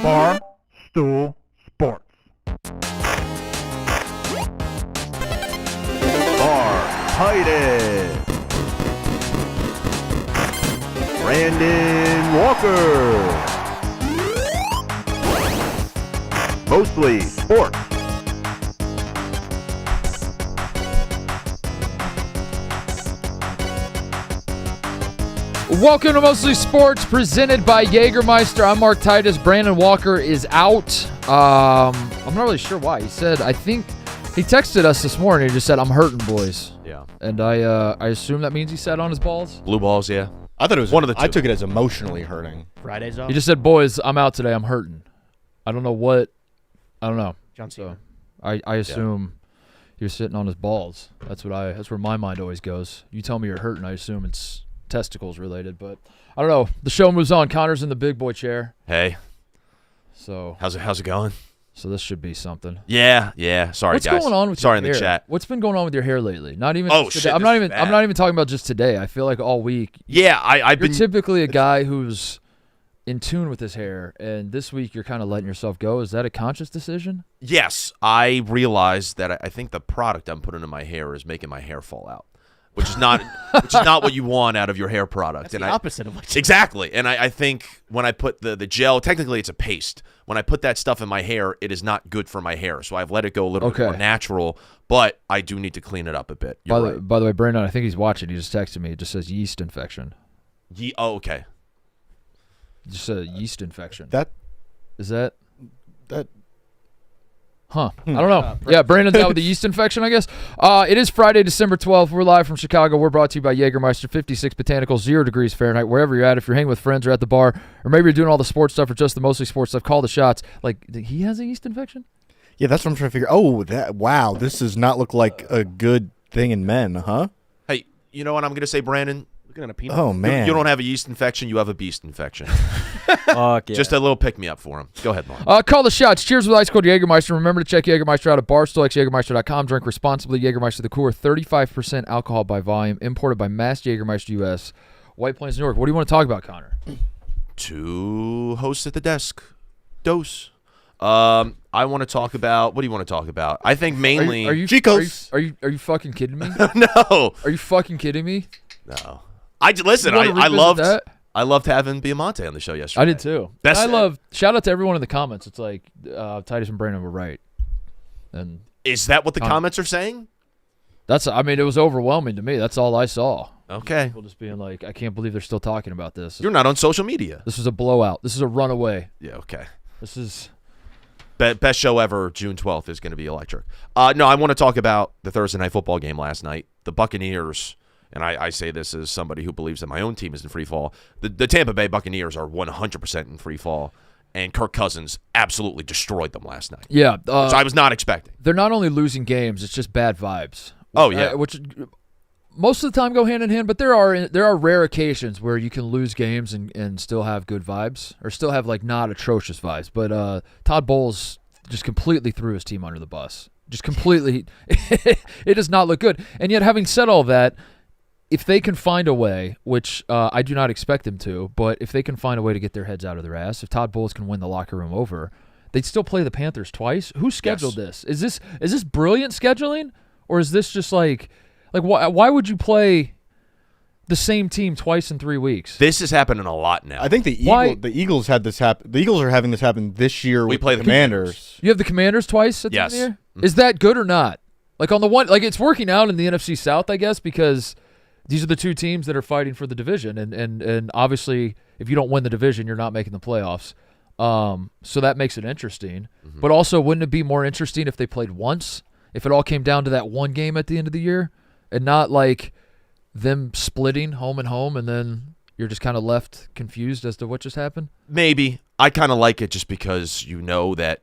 Barstool Sports. Titus, Brandon Walker, Mostly Sports. Welcome to Mostly Sports, presented by Jägermeister. I'm Mark Titus. Brandon Walker is out. I'm not really sure why. He said, I think he texted us this morning. He just said, "I'm hurting, boys." Yeah. And I assume that means he sat on his balls. Blue balls, yeah. I thought it was one of the two. I took it as emotionally hurting. Fridays off. He just said, "Boys, I'm out today. I'm hurting." I don't know what. I don't know. John Cena. So I assume he was sitting on his balls. That's where my mind always goes. You tell me you're hurting, I assume it's testicles related, but I don't know. The show moves on. Connor's in the big boy chair. Hey. So how's it going? So this should be something. Yeah. Sorry, What's guys. going on with Sorry your in the hair? chat. What's been going on with your hair lately? Not even. Oh, just shit, today. I'm this not is even. bad. I'm not even talking about just today. I feel like all week. Yeah, I've You're been typically a guy who's in tune with his hair, and this week you're kind of letting yourself go. Is that a conscious decision? Yes, I realized that I think the product I'm putting in my hair is making my hair fall out, which is not what you want out of your hair product. That's the opposite of what you Exactly. And I think when I put the gel, technically it's a paste. When I put that stuff in my hair, it is not good for my hair. So I've let it go a little bit more natural, but I do need to clean it up a bit. By the way, Brandon, I think he's watching. He just texted me. It just says yeast infection. Okay. Just a yeast infection. That Huh. I don't know. Yeah, Brandon's out with the yeast infection, I guess. It is Friday, December 12th. We're live from Chicago. We're brought to you by Jägermeister, 56 Botanical, 0 degrees Fahrenheit. Wherever you're at, if you're hanging with friends or at the bar, or maybe you're doing all the sports stuff or just the mostly sports stuff, call the shots. Like, he has a yeast infection? Yeah, that's what I'm trying to figure. Oh, wow, this does not look like a good thing in men, huh? Hey, you know what I'm going to say, Brandon? looking at a peanut. Oh, man. You don't have a yeast infection. You have a beast infection. Fuck yeah. Just a little pick-me-up for him. Go ahead, Mark. Call the shots. Cheers with ice cold Jägermeister. Remember to check Jägermeister out at barstoolxjagermeister.com. Drink responsibly. Jägermeister, the cooler, 35% alcohol by volume, imported by Mass Jägermeister U.S., White Plains, New York. What do you want to talk about, Connor? 2 hosts at the desk. Dose. I want to talk about. What do you want to talk about? I think mainly. Are you Chicos. Are you fucking kidding me? No. Are you fucking kidding me? No. Listen. You wanna I revisit loved. that? I loved having Biamonte on the show yesterday. I did too. Best- I love. Shout out to everyone in the comments. It's like Titus and Brandon were right, and Is that what the comments are saying? that's. I mean, it was overwhelming to me. That's all I saw. Okay. People just being like, I can't believe they're still talking about this. You're not on social media. This is a blowout. This is a runaway. Yeah. Okay. This is. Best show ever. June 12th is going to be electric. No, I want to talk about the Thursday night football game last night. The Buccaneers. And I say this as somebody who believes that my own team is in free fall. The Tampa Bay Buccaneers are 100% in free fall, and Kirk Cousins absolutely destroyed them last night. Yeah. Which I was not expecting. They're not only losing games; it's just bad vibes. Oh, yeah. Which most of the time go hand in hand, but there are rare occasions where you can lose games and still have good vibes, or still have like not atrocious vibes. But Todd Bowles just completely threw his team under the bus. Just completely. It does not look good. And yet, having said all that, if they can find a way, which I do not expect them to, but if they can find a way to get their heads out of their ass, if Todd Bowles can win the locker room over, they'd still play the Panthers twice. Who scheduled this? Is this brilliant scheduling, or is this just like why would you play the same team twice in 3 weeks? This is happening a lot now. I think the Eagles had this happen. The Eagles are having this happen this year with play the the Commanders. You have the Commanders twice at the end of the Yes. year? Is that good or not? Like on the one, like it's working out in the NFC South, I guess, because these are the two teams that are fighting for the division, and obviously if you don't win the division, you're not making the playoffs. So that makes it interesting. Mm-hmm. But also, wouldn't it be more interesting if they played once? If it all came down to that one game at the end of the year, and not like them splitting home and home, and then you're just kind of left confused as to what just happened? Maybe. I kind of like it just because you know that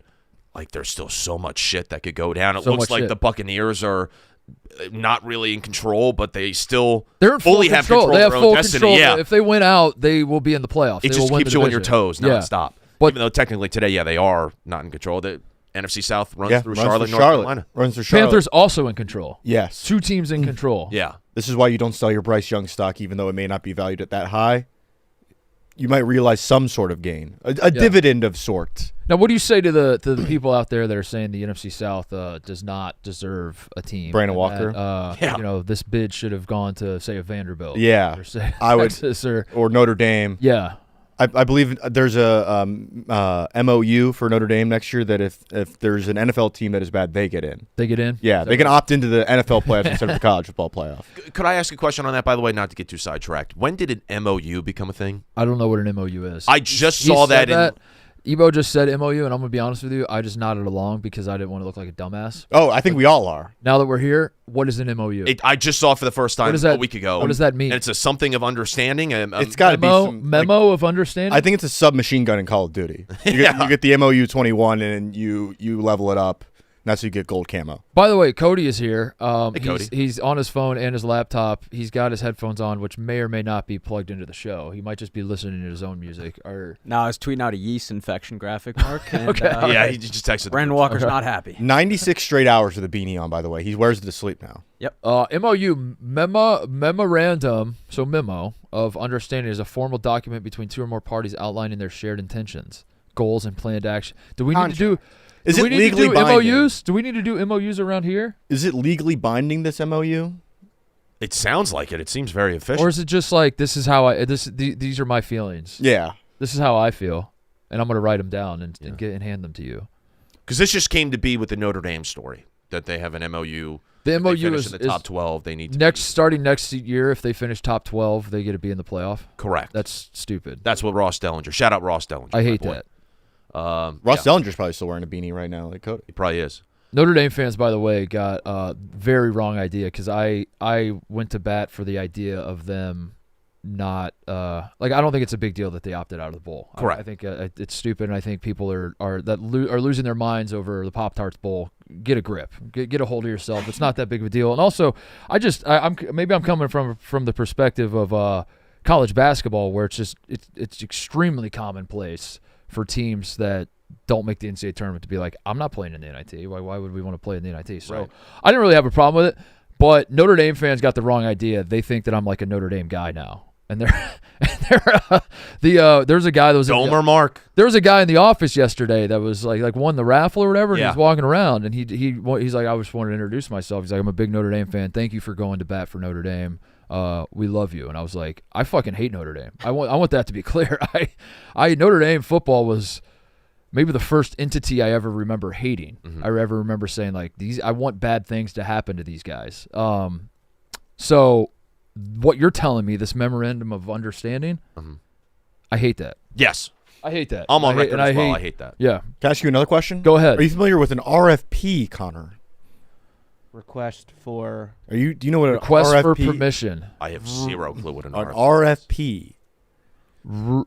like there's still so much shit that could go down. It looks like the Buccaneers are not really in control, but they're in fully have control They of have their full own destiny. control. Yeah. If they win out, they will be in the playoffs. It They just will win keeps the you on your division. toes nonstop. But- Even though technically today, they are not in control. The NFC South runs through runs Charlotte, through North Carolina. Runs through Charlotte. Panthers also in control. Yes. 2 teams in control. Yeah. This is why you don't sell your Bryce Young stock, even though it may not be valued at that high. you might realize some sort of gain, a dividend of sorts. Now, what do you say to the people out there that are saying the NFC South does not deserve a team? Brandon and Walker? That, this bid should have gone to, say, a Vanderbilt. Yeah, or say I would, Texas or Notre Dame. Yeah. I believe there's a MOU for Notre Dame next year that if there's an NFL team that is bad, they get in. They get in? Yeah, they can opt into the NFL playoffs instead of the college football playoff. Could I ask a question on that, by the way, not to get too sidetracked? When did an MOU become a thing? I don't know what an MOU is. I just saw that in... Ebo just said MOU, and I'm going to be honest with you, I just nodded along because I didn't want to look like a dumbass. Oh, I think we all are. Now that we're here, what is an MOU? I just saw it for the first time a week ago. What does that mean? And it's a something of understanding. It's got to be some memo of understanding. I think it's a submachine gun in Call of Duty. You get the MOU 21, and you level it up. And that's how you get gold camo. By the way, Cody is here. Hey, Cody. He's on his phone and his laptop. He's got his headphones on, which may or may not be plugged into the show. He might just be listening to his own music. No, I was tweeting out a yeast infection graphic, Mark. And, Okay. Yeah, he just texted. Brandon Walker's not happy. 96 straight hours with a beanie on, by the way. He wears it to sleep now. Yep. MOU, memorandum, so memo of understanding is a formal document between two or more parties outlining their shared intentions, goals, and planned action. Do we need to do... Is do it we need legally to do binding? MOUs? Do we need to do MOUs around here? Is it legally binding, this MOU? It sounds like it. It seems very official. Or is it just like, this is how these are my feelings. Yeah. This is how I feel, and I'm going to write them down and hand them to you. Because this just came to be with the Notre Dame story, that they have an MOU. The MOU is is in the top 12. They need to starting next year. If they finish top 12, they get to be in the playoff. Correct. That's stupid. That's what Ross Dellinger. Shout out Ross Dellinger. I hate that. Ross Dellinger's probably still wearing a beanie right now, like Cody. He probably is. Notre Dame fans, by the way, got a very wrong idea because I went to bat for the idea of them not I don't think it's a big deal that they opted out of the bowl. Correct. I think it's stupid, and I think people are losing their minds over the Pop-Tarts Bowl. Get a grip. Get a hold of yourself. It's not that big of a deal. And also, I'm coming from the perspective of college basketball, where it's extremely commonplace for teams that don't make the NCAA tournament to be like, I'm not playing in the NIT. Why would we want to play in the NIT? So right. I didn't really have a problem with it, but Notre Dame fans got the wrong idea. They think that I'm like a Notre Dame guy now. And there's a guy that was Mark. There was a guy in the office yesterday that was like won the raffle or whatever, and Yeah. he's walking around, and he's like, I just wanted to introduce myself. He's like, I'm a big Notre Dame fan. Thank you for going to bat for Notre Dame. We love you. And I was like, I fucking hate Notre Dame. I want that to be clear. Notre Dame football was maybe the first entity I ever remember hating. Mm-hmm. I ever remember saying like I want bad things to happen to these guys. So what you're telling me, this memorandum of understanding, I hate that. Yes. I hate that. I'm on record as well. I hate that. Yeah. Can I ask you another question? Go ahead. Are you familiar with an RFP, Connor? Request for... Do you know what Request an RFP? for permission. I have zero clue what an An RFP. RFP.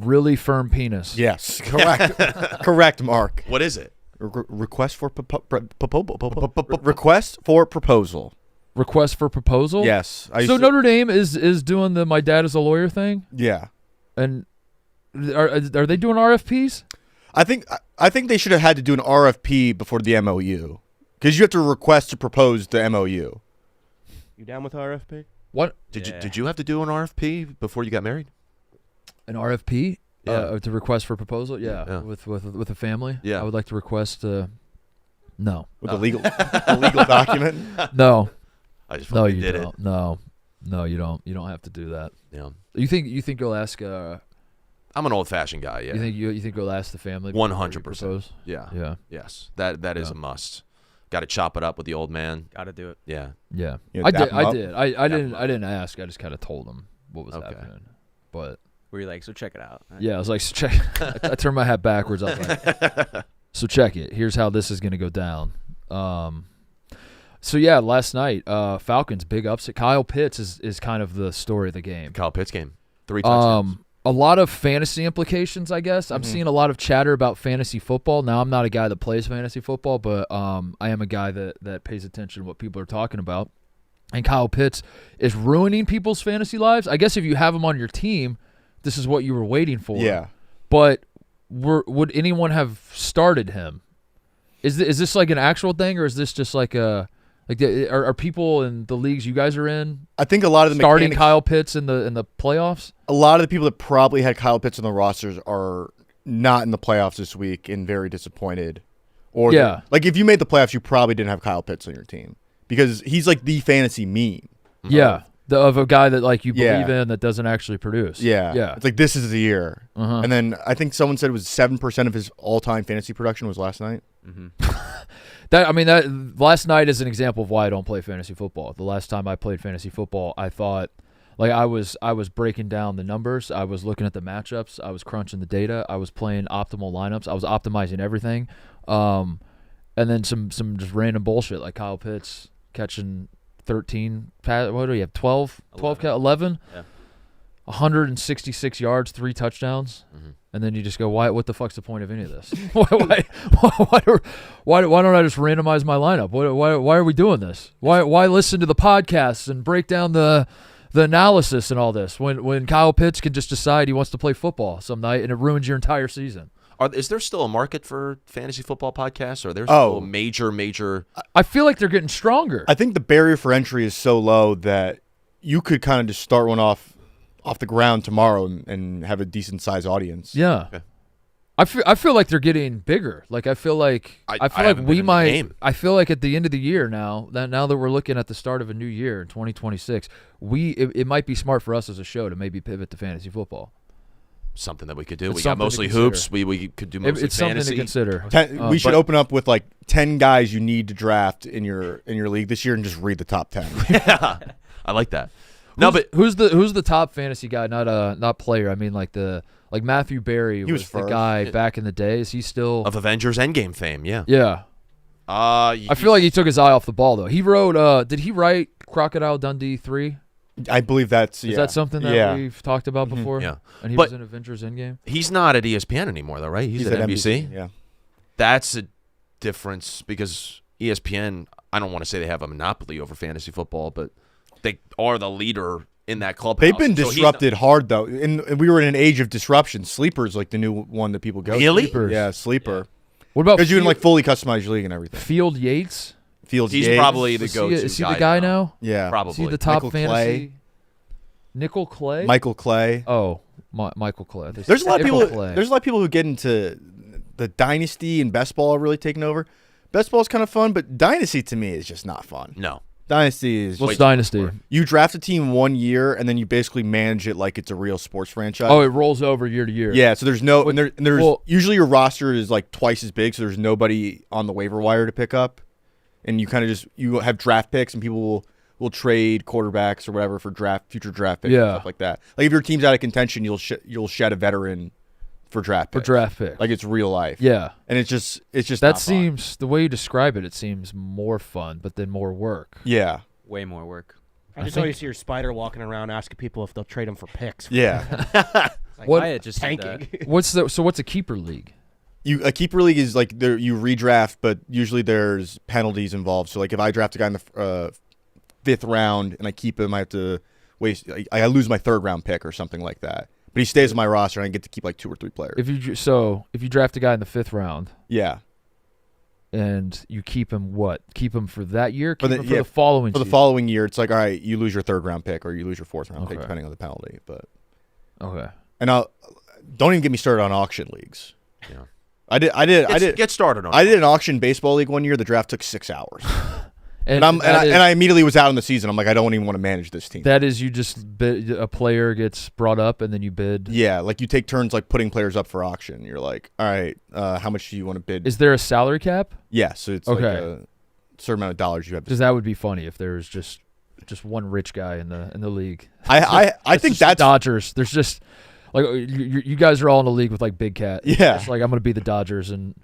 Really firm penis. Yes, correct. Correct, Mark. What is it? Request for request for proposal. Request for proposal? Yes. So Notre Dame is doing the my dad is a lawyer thing? Yeah. And are they doing RFPs? I think they should have had to do an RFP before the MOU. Because you have to request to propose the MOU. You down with RFP? What? Did you have to do an RFP before you got married? An RFP? Yeah. To request for proposal? Yeah. With a family? Yeah. I would like to request no. With a legal document? No. I just No, fucking you did don't. it. No, you don't. You don't have to do that. Yeah. You think you'll ask I'm an old-fashioned guy. Yeah. you think you'll ask the family? before you 100%. propose? Yeah. Yeah. Yes. That is a must. Got to chop it up with the old man. Got to do it. Yeah. Yeah. You I dap did. him I up? did. I didn't ask. I just kind of told them what was Okay. happening. But Where you're like, so check it out. yeah, I was like, so check. I turned my hat backwards. I was like, so check it. Here's how this is going to go down. So yeah, last night, Falcons big upset. Kyle Pitts is kind of the story of the game. Kyle Pitts game. 3 touchdowns. A lot of fantasy implications, I guess. I'm seeing a lot of chatter about fantasy football. Now, I'm not a guy that plays fantasy football, but I am a guy that pays attention to what people are talking about. And Kyle Pitts is ruining people's fantasy lives. I guess if you have him on your team, this is what you were waiting for. Yeah. But would anyone have started him? Is this like an actual thing, or is this just like a Like, are people in the leagues you guys are in I think a lot of the starting mechanics, Kyle Pitts in the playoffs? a lot of the people that probably had Kyle Pitts on the rosters are not in the playoffs this week and very disappointed. Or Yeah. like if you made the playoffs, you probably didn't have Kyle Pitts on your team because he's like the fantasy meme. Yeah, of a guy that like you Yeah. believe in that doesn't actually produce. Yeah, yeah. It's like this is the year. Uh-huh. And then I think someone said it was 7% of his all-time fantasy production was last night. That last night is an example of why I don't play fantasy football. The last time I played fantasy football, I thought like I was breaking down the numbers. I was looking at the matchups. I was crunching the data. I was playing optimal lineups. I was optimizing everything. And then some just random bullshit like Kyle Pitts catching 13 what do we have 12 11 Yeah. 166 yards, 3 touchdowns. Mhm. And then you just go, what the fuck's the point of any of this? why don't I just randomize my lineup? Why are we doing this? Why listen to the podcasts and break down the analysis and all this when Kyle Pitts can just decide he wants to play football some night and it ruins your entire season? Is there still a market for fantasy football podcasts? Or there's still a major? I feel like they're getting stronger. I think the barrier for entry is so low that you could kind of just start one off the ground tomorrow and have a decent sized audience. Yeah. Okay. I feel like they're getting bigger. Like I feel like I like haven't we been in the might. game. I feel like at the end of the year now that we're looking at the start of a new year in 2026, it might be smart for us as a show to maybe pivot to fantasy football. Something that we could do. It's We got something to mostly consider. hoops. We could do mostly It's fantasy. something to consider. We should but- open up with like 10 guys you need to draft in your league this year and just read the top 10. Yeah, I like that. No, but who's the top fantasy guy? Not player. I mean like Matthew Berry was was the first. guy back in the day. Is he still? of Avengers Endgame fame, yeah. Yeah. I feel like he took his eye off the ball though. He wrote. Did he write Crocodile Dundee 3? I believe that's Is that something that we've talked about before? Yeah. And he But- was in Avengers Endgame? he's not at ESPN anymore, though, right? He's at NBC. Yeah. That's a difference because ESPN. I don't want to say they have a monopoly over fantasy football, but they are the leader in that clubhouse. They've been So he's disrupted hard though. And we were in an age of disruption. Sleeper's like the new one that people go Really? to. Yeah, Sleeper. What about Because you can like fully customize your league and everything. Field Yates? Fields He's Yates. probably the Is he- go-to Is he guy the guy now. now? Yeah. Probably. Is he the top Michael fantasy? Clay. Nickel Clay? Michael Clay. Oh, Michael Clay. There's a lot of Nickel people. Clay. There's a lot of people who get into the dynasty and best ball are really taking over. Best ball is kind of fun, but dynasty to me is just not fun. No. Dynasty is What's just, Dynasty? you draft a team 1 year and then you basically manage it like it's a real sports franchise. Oh, it rolls over year to year. Yeah, so there's no and there's well- usually your roster is like twice as big, so there's nobody on the waiver wire to pick up, and you kind of just you have draft picks, and people will trade quarterbacks or whatever for future draft picks, and Yeah. stuff like that. Like if your team's out of contention, you'll shed a veteran for draft For picks. draft pick. Like it's real life. Yeah. and it's just That not fun. seems, the way you describe it, it seems more fun, but then more work. Yeah, Way more work. I just always see your spider walking around asking people if they'll trade him for picks. yeah. It's like, What- I had just did tanking. What's a keeper league? A keeper league is like you redraft, but usually there's penalties involved. So like if I draft a guy in the 5th round and I keep him, I have to waste. I lose my 3rd round pick or something like that. But he stays on my roster, and I get to keep like 2 or 3 players. If you draft a guy in the 5th round Yeah, and you keep him Keep him for that year? For Keep the- him for yeah, the following for the season? following year, it's like all right, you lose your 3rd round pick or you lose your 4th round pick Okay. depending on the penalty. But Okay. and don't even get me started on auction leagues. Yeah. I did Get started on. I did an auction baseball league one year. The draft took 6 hours, And, and I immediately was out in the season. I'm like, I don't even want to manage this team. that is, you just bid, a player gets brought up and then you bid. Yeah, like you take turns like putting players up for auction. You're like, all right, how much do you want to bid? Is there a salary cap? Yeah, so it's like Okay. a certain amount of dollars you have to. Because that would be funny if there was just one rich guy in the league. I It's think just the that's Dodgers. There's just like you guys are all in a league with like Big Cat. Yeah. It's like I'm gonna be the Dodgers and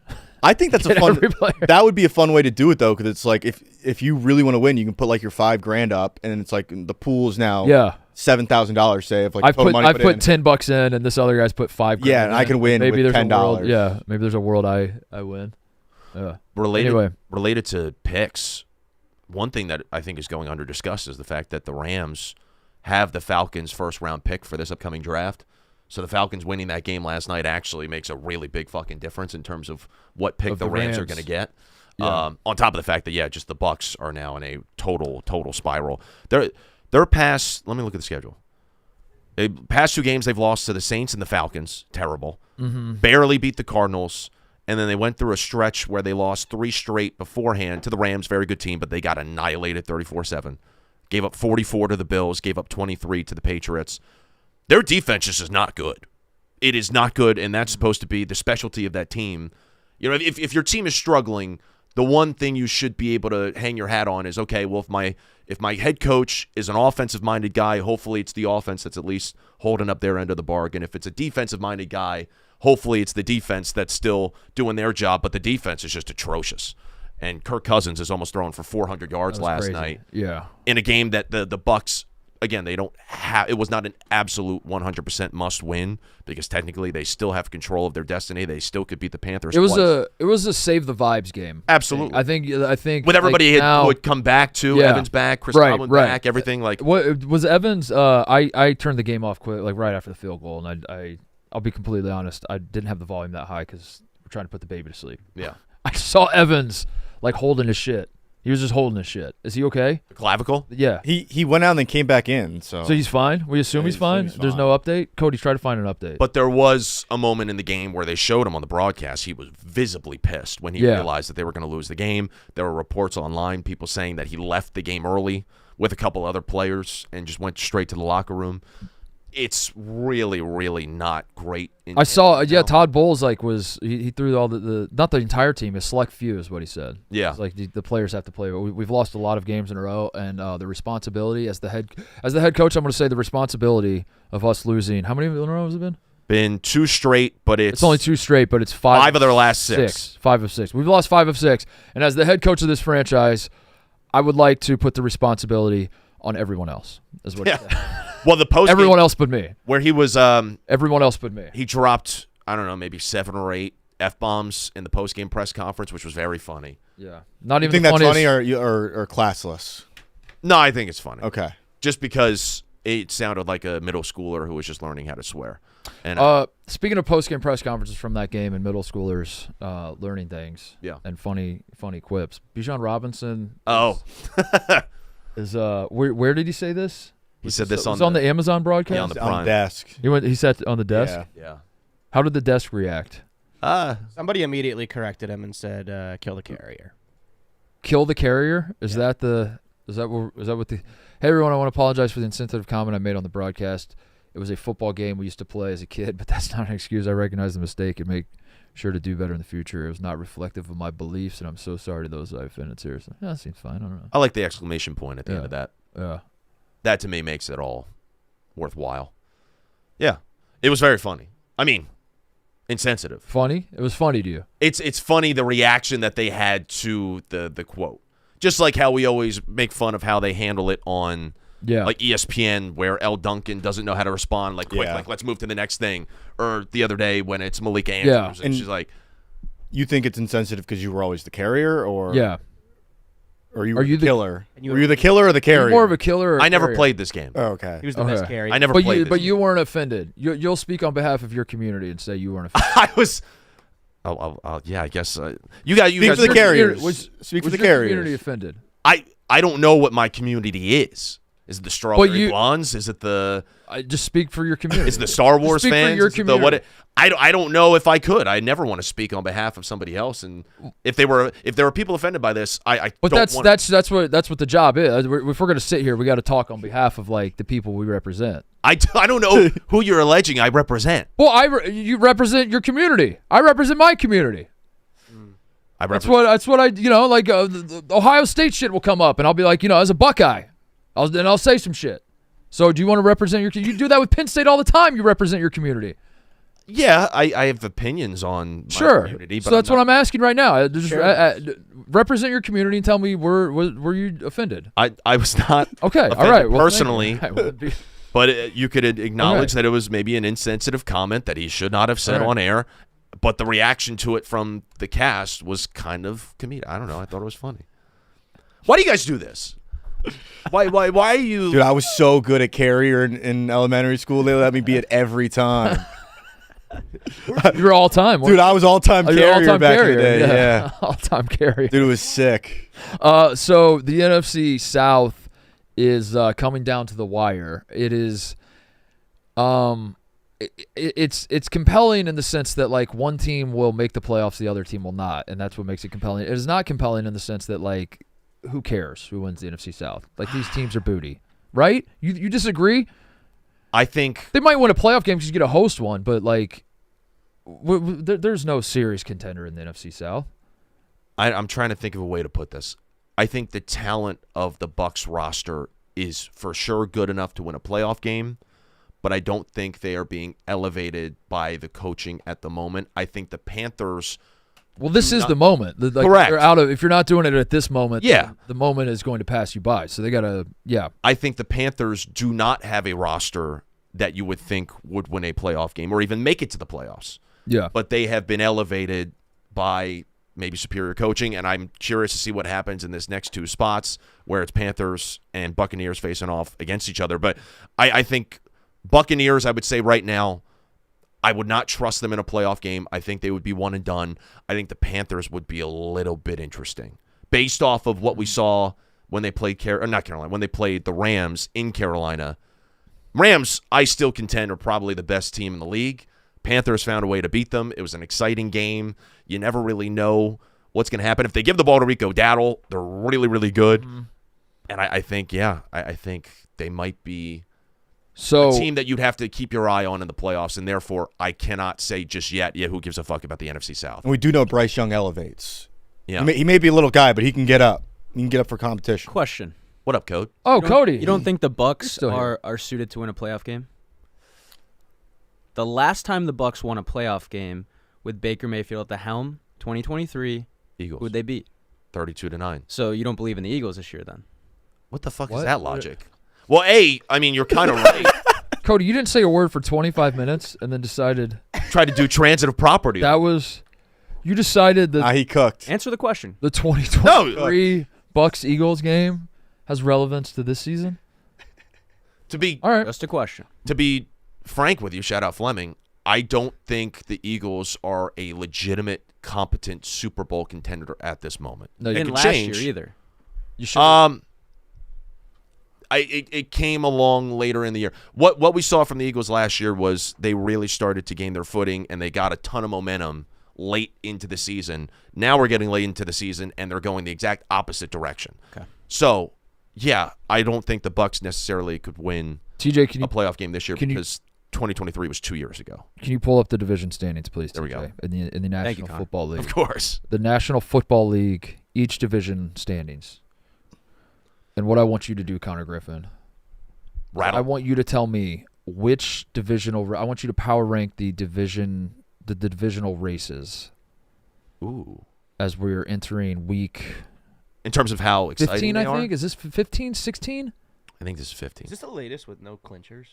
I think that's a get fun. every player. That would be a fun way to do it though, because it's like if you really want to win, you can put like your $5,000 up, and it's like the pool is now Yeah. $7,000. Say if like I've total put money I've put in. $10 in and this other guy's put $5,000. Yeah, and I in. can win Maybe with there's a world. $10. Yeah, maybe there's a world I win. Yeah. Anyway. Related to picks, one thing that I think is going under discussed is the fact that the Rams have the Falcons' 1st round pick for this upcoming draft. So the Falcons winning that game last night actually makes a really big fucking difference in terms of what pick Of the the Rams are Rams. going to get. Yeah. On top of the fact that just the Bucs are now in a total spiral. They're past. Let me look at the schedule. They past 2 games they've lost to the Saints and the Falcons. Terrible. Barely beat the Cardinals. And then they went through a stretch where they lost 3 straight beforehand to the Rams, very good team, but they got annihilated 34-7. Gave up 44 to the Bills, gave up 23 to the Patriots. Their defense is just not good. It is not good, and that's supposed to be the specialty of that team. You know, if your team is struggling, the one thing you should be able to hang your hat on is, okay, well, if my head coach is an offensive-minded guy, hopefully it's the offense that's at least holding up their end of the bargain. If it's a defensive-minded guy, hopefully it's the defense that's still doing their job, but the defense is just atrocious. And Kirk Cousins is almost throwing for 400 yards last crazy. night. Yeah. In a game that the Bucs, again, they don't have. It was not an absolute 100% must win because technically they still have control of their destiny. They still could beat the Panthers. It was twice. a save the vibes game. Absolutely. I think with everybody like now, would come back to Yeah. Evans back, Chris Right, Godwin right. back, everything like. What was Evans? I turned the game off quick, like right after the field goal, and I'll be completely honest. I didn't have the volume that high because we're trying to put the baby to sleep. Yeah. I saw Evans like holding his shit. He was just holding his shit. Is he okay? Clavicle. Yeah. He went out and then came back in. So he's fine. We assume Yeah, he's fine. he's There's fine. no update. Cody, try to find an update. But there was a moment in the game where they showed him on the broadcast. He was visibly pissed when he realized that they were going to lose the game. There were reports online, people saying that he left the game early with a couple other players and just went straight to the locker room. It's really, really not great. I saw, Todd Bowles he threw all the not the entire team, a select few is what he said. Yeah. It's like the players have to play. We've lost a lot of games in a row, and the responsibility as the head coach, I'm going to say the responsibility of us losing. How many in a row has it been? Been 2 straight, but it's only 2 straight, but it's 5 of their last 6. 5 of 6. We've lost 5 of 6, and as the head coach of this franchise, I would like to put the responsibility on everyone else. Is what he said. Well, the post Everyone else but me. where he was Everyone else but me. he dropped, I don't know, maybe 7 or 8 F-bombs in the post-game press conference, which was very funny. Yeah. Not You even think the that's funniest. funny or classless? No, I think it's funny. Okay. Just because it sounded like a middle schooler who was just learning how to swear. And Speaking of post-game press conferences from that game and middle schoolers learning things and funny quips, Bijan Robinson is where did he say this? he said this It was on the Amazon broadcast? Yeah, on the On Prime. desk. He sat on the desk? Yeah. Yeah. How did the desk react? Somebody immediately corrected him and said, "Kill the carrier." Kill the carrier? Is that what the Hey everyone, I want to apologize for the insensitive comment I made on the broadcast. It was a football game we used to play as a kid, but that's not an excuse. I recognize the mistake and make sure to do better in the future. It was not reflective of my beliefs, and I'm so sorry to those I offended. Seriously. Yeah, that seems fine. I don't know. I like the exclamation point at the end of that. Yeah. That to me makes it all worthwhile. Yeah. It was very funny. I mean, insensitive. Funny? It was funny to you. It's funny the reaction that they had to the quote. Just like how we always make fun of how they handle it on like ESPN, where L. Duncan doesn't know how to respond quick, like let's move to the next thing. Or the other day when it's Malika Andrews and she's like, you think it's insensitive because you were always the carrier, or or Are you the killer? Were you the killer or the carrier? More of a killer. Or I never carrier? played this game. Oh, okay. He was the best carrier. I never But played you, this but game. you weren't offended. You'll speak on behalf of your community and say you weren't offended. I was. Yeah, I guess you guys. Speak for the carriers. Speak for Was the your carriers. community offended? I don't know what my community is. Is it the Strawberry Blondes? Is it the? Just speak for your community. Is it the Star Wars Speak for fans? your Is it the community. I don't know if I could. I never want to speak on behalf of somebody else. And if there were people offended by this, I But don't want. that's what the job is. If we're gonna sit here, we got to talk on behalf of the people we represent. I don't know who you're alleging I represent. Well, you represent your community. I represent my community. That's what I the Ohio State shit will come up, and I'll be like, as a Buckeye, I'll say some shit. So do you want to represent you do that with Penn State all the time? You represent your community. Yeah, I have opinions on my community. But So that's what I'm asking right now. Represent your community and tell me were you offended? I was not. Okay, offended all right. Well, personally. thank you. All right, well, But you could acknowledge that it was maybe an insensitive comment that he should not have said on air. But the reaction to it from the cast was kind of comedic. I don't know. I thought it was funny. Why do you guys do this? Why are you? Dude, I was so good at carrier in elementary school. They let me be it every time. You're all time, Dude, I was all-time carrier all-time back carrier. in the day. Yeah. All-time carrier. Dude, it was sick. So the NFC South is coming down to the wire. It is, it's compelling in the sense that like one team will make the playoffs, the other team will not, and that's what makes it compelling. It is not compelling in the sense that like who cares who wins the NFC South? Like these teams are booty, right? You disagree? I think They might win a playoff game because you get a host one, but like there's no serious contender in the NFC South. I'm trying to think of a way to put this. I think the talent of the Bucs roster is for sure good enough to win a playoff game, but I don't think they are being elevated by the coaching at the moment. I think the Panthers. Well, this is the moment. Correct. They're out of. If you're not doing it at this moment, Yeah. the moment is going to pass you by. So they gotta. Yeah. I think the Panthers do not have a roster that you would think would win a playoff game or even make it to the playoffs. Yeah. But they have been elevated by maybe superior coaching, and I'm curious to see what happens in this next two spots where it's Panthers and Buccaneers facing off against each other. But I think Buccaneers, I would say right now, I would not trust them in a playoff game. I think they would be one and done. I think the Panthers would be a little bit interesting based off of what we saw when they played when they played the Rams in Carolina. Rams, I still contend, are probably the best team in the league. Panthers found a way to beat them. It was an exciting game. You never really know what's going to happen. If they give the ball to Rico Dowdle, they're really, really good. Mm-hmm. And I think, I think they might be a team that you'd have to keep your eye on in the playoffs, and therefore I cannot say just yet, who gives a fuck about the NFC South. And we do know Bryce Young elevates. Yeah. He may be a little guy, but he can get up. He can get up for competition. Question. What up, Code? Oh, Cody. You don't think the Bucs still here. are suited to win a playoff game? The last time the Bucs won a playoff game with Baker Mayfield at the helm, 2023, Eagles. who'd they beat? 32-9. So you don't believe in the Eagles this year then? What the fuck What? is that logic? Well, I mean, you're kind of right. Cody, you didn't say a word for 25 minutes and then decided Try to do transitive property. you decided that He cooked. Answer the question. the 2023 Bucs-Eagles game has relevance to this season? To be All right. Just a question. to be frank with you, shout out Fleming, I don't think the Eagles are a legitimate, competent Super Bowl contender at this moment. No, It you Didn't could last change. year either. You should. It came along later in the year. What we saw from the Eagles last year was they really started to gain their footing, and they got a ton of momentum late into the season. Now we're getting late into the season, and they're going the exact opposite direction. Okay. So, I don't think the Bucs necessarily could win TJ, can a you playoff game this year can you- because 2023 was 2 years ago. pull up the division standings, please? There we TJ, go. In the Thank you, National Con. Football League. Of course. The National Football League, each division standings. And what I want you to do, Connor Griffin, Rattle. I want you to tell me which divisional. I want you to power rank the divisional races Ooh. as we're entering week In terms of how exciting 15. they I are? think is this 15, 16? I think this is 15. Is this the latest with no clinchers?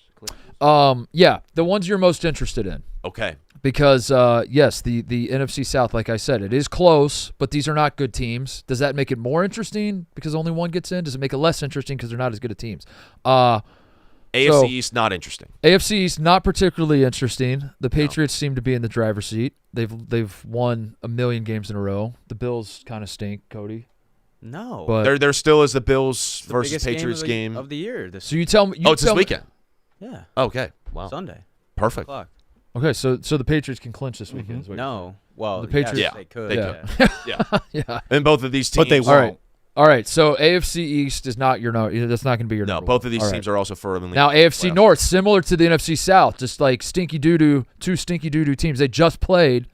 Yeah, the ones you're most interested in. Okay. Because, yes, the NFC South, like I said, it is close, but these are not good teams. Does that make it more interesting because only one gets in? Does it make it less interesting because they're not as good at teams? AFC East, not interesting. AFC East, not particularly interesting. The Patriots seem to be in the driver's seat. They've won a million games in a row. The Bills kind of stink, Cody. No. But There still is the Bills It's the versus biggest Patriots game. of the year. This so you tell me. It's this weekend. yeah. Okay. Wow. Sunday. Perfect. O'clock. Okay, so the Patriots can clinch this weekend. is what you're No. Well, The Patriots- yes, Yeah, they could. they yeah. could. Yeah. saying. Yeah. And both of these teams. But they All won't. right. All right. So AFC East is not your no. That's not going to be your No, number both one. of these All right. teams are also further than the Now AFC playoffs. North, similar to the NFC South, just like stinky doo doo, two stinky doo doo teams. They just played.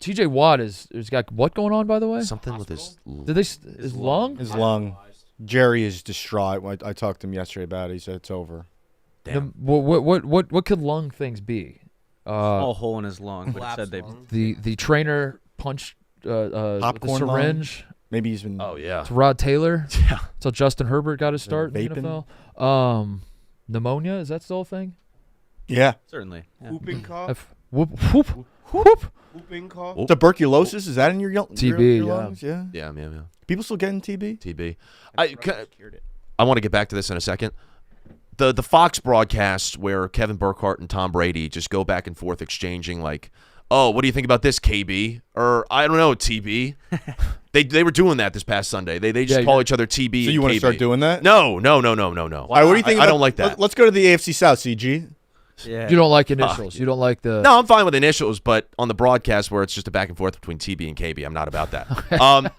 TJ Watt has got what going on, by the way? Something with his. Did they his lung? His lung. Jerry is distraught. I talked to him yesterday about it. He said it's over. Damn. What could lung things be? Small hole in his lung, but it said they. The trainer punched with the Popcorn lung? syringe. Maybe he's been. Oh, yeah. To Rod Taylor. Yeah. So Justin Herbert got his start in the Vaping? NFL. Pneumonia, is that still a thing? Yeah. Certainly. Yeah. Whooping cough. Whoop whoop whoop. Whooping cough. Whoop. Tuberculosis, is that in your TB, your yeah. lungs? Yeah. Yeah. People still getting TB? TB. Cured it. I want to get back to this in a second. the Fox broadcast where Kevin Burkhardt and Tom Brady just go back and forth exchanging like, oh, what do you think about this, KB? Or I don't know, TB. They were doing that this past Sunday. They just call each other TB. So you want to start doing that? No. All right, what do you think? I don't like that. Let's go to the AFC South, CG. Yeah. You don't like initials. You don't like the. No, I'm fine with initials, but on the broadcast where it's just a back and forth between TB and KB, I'm not about that.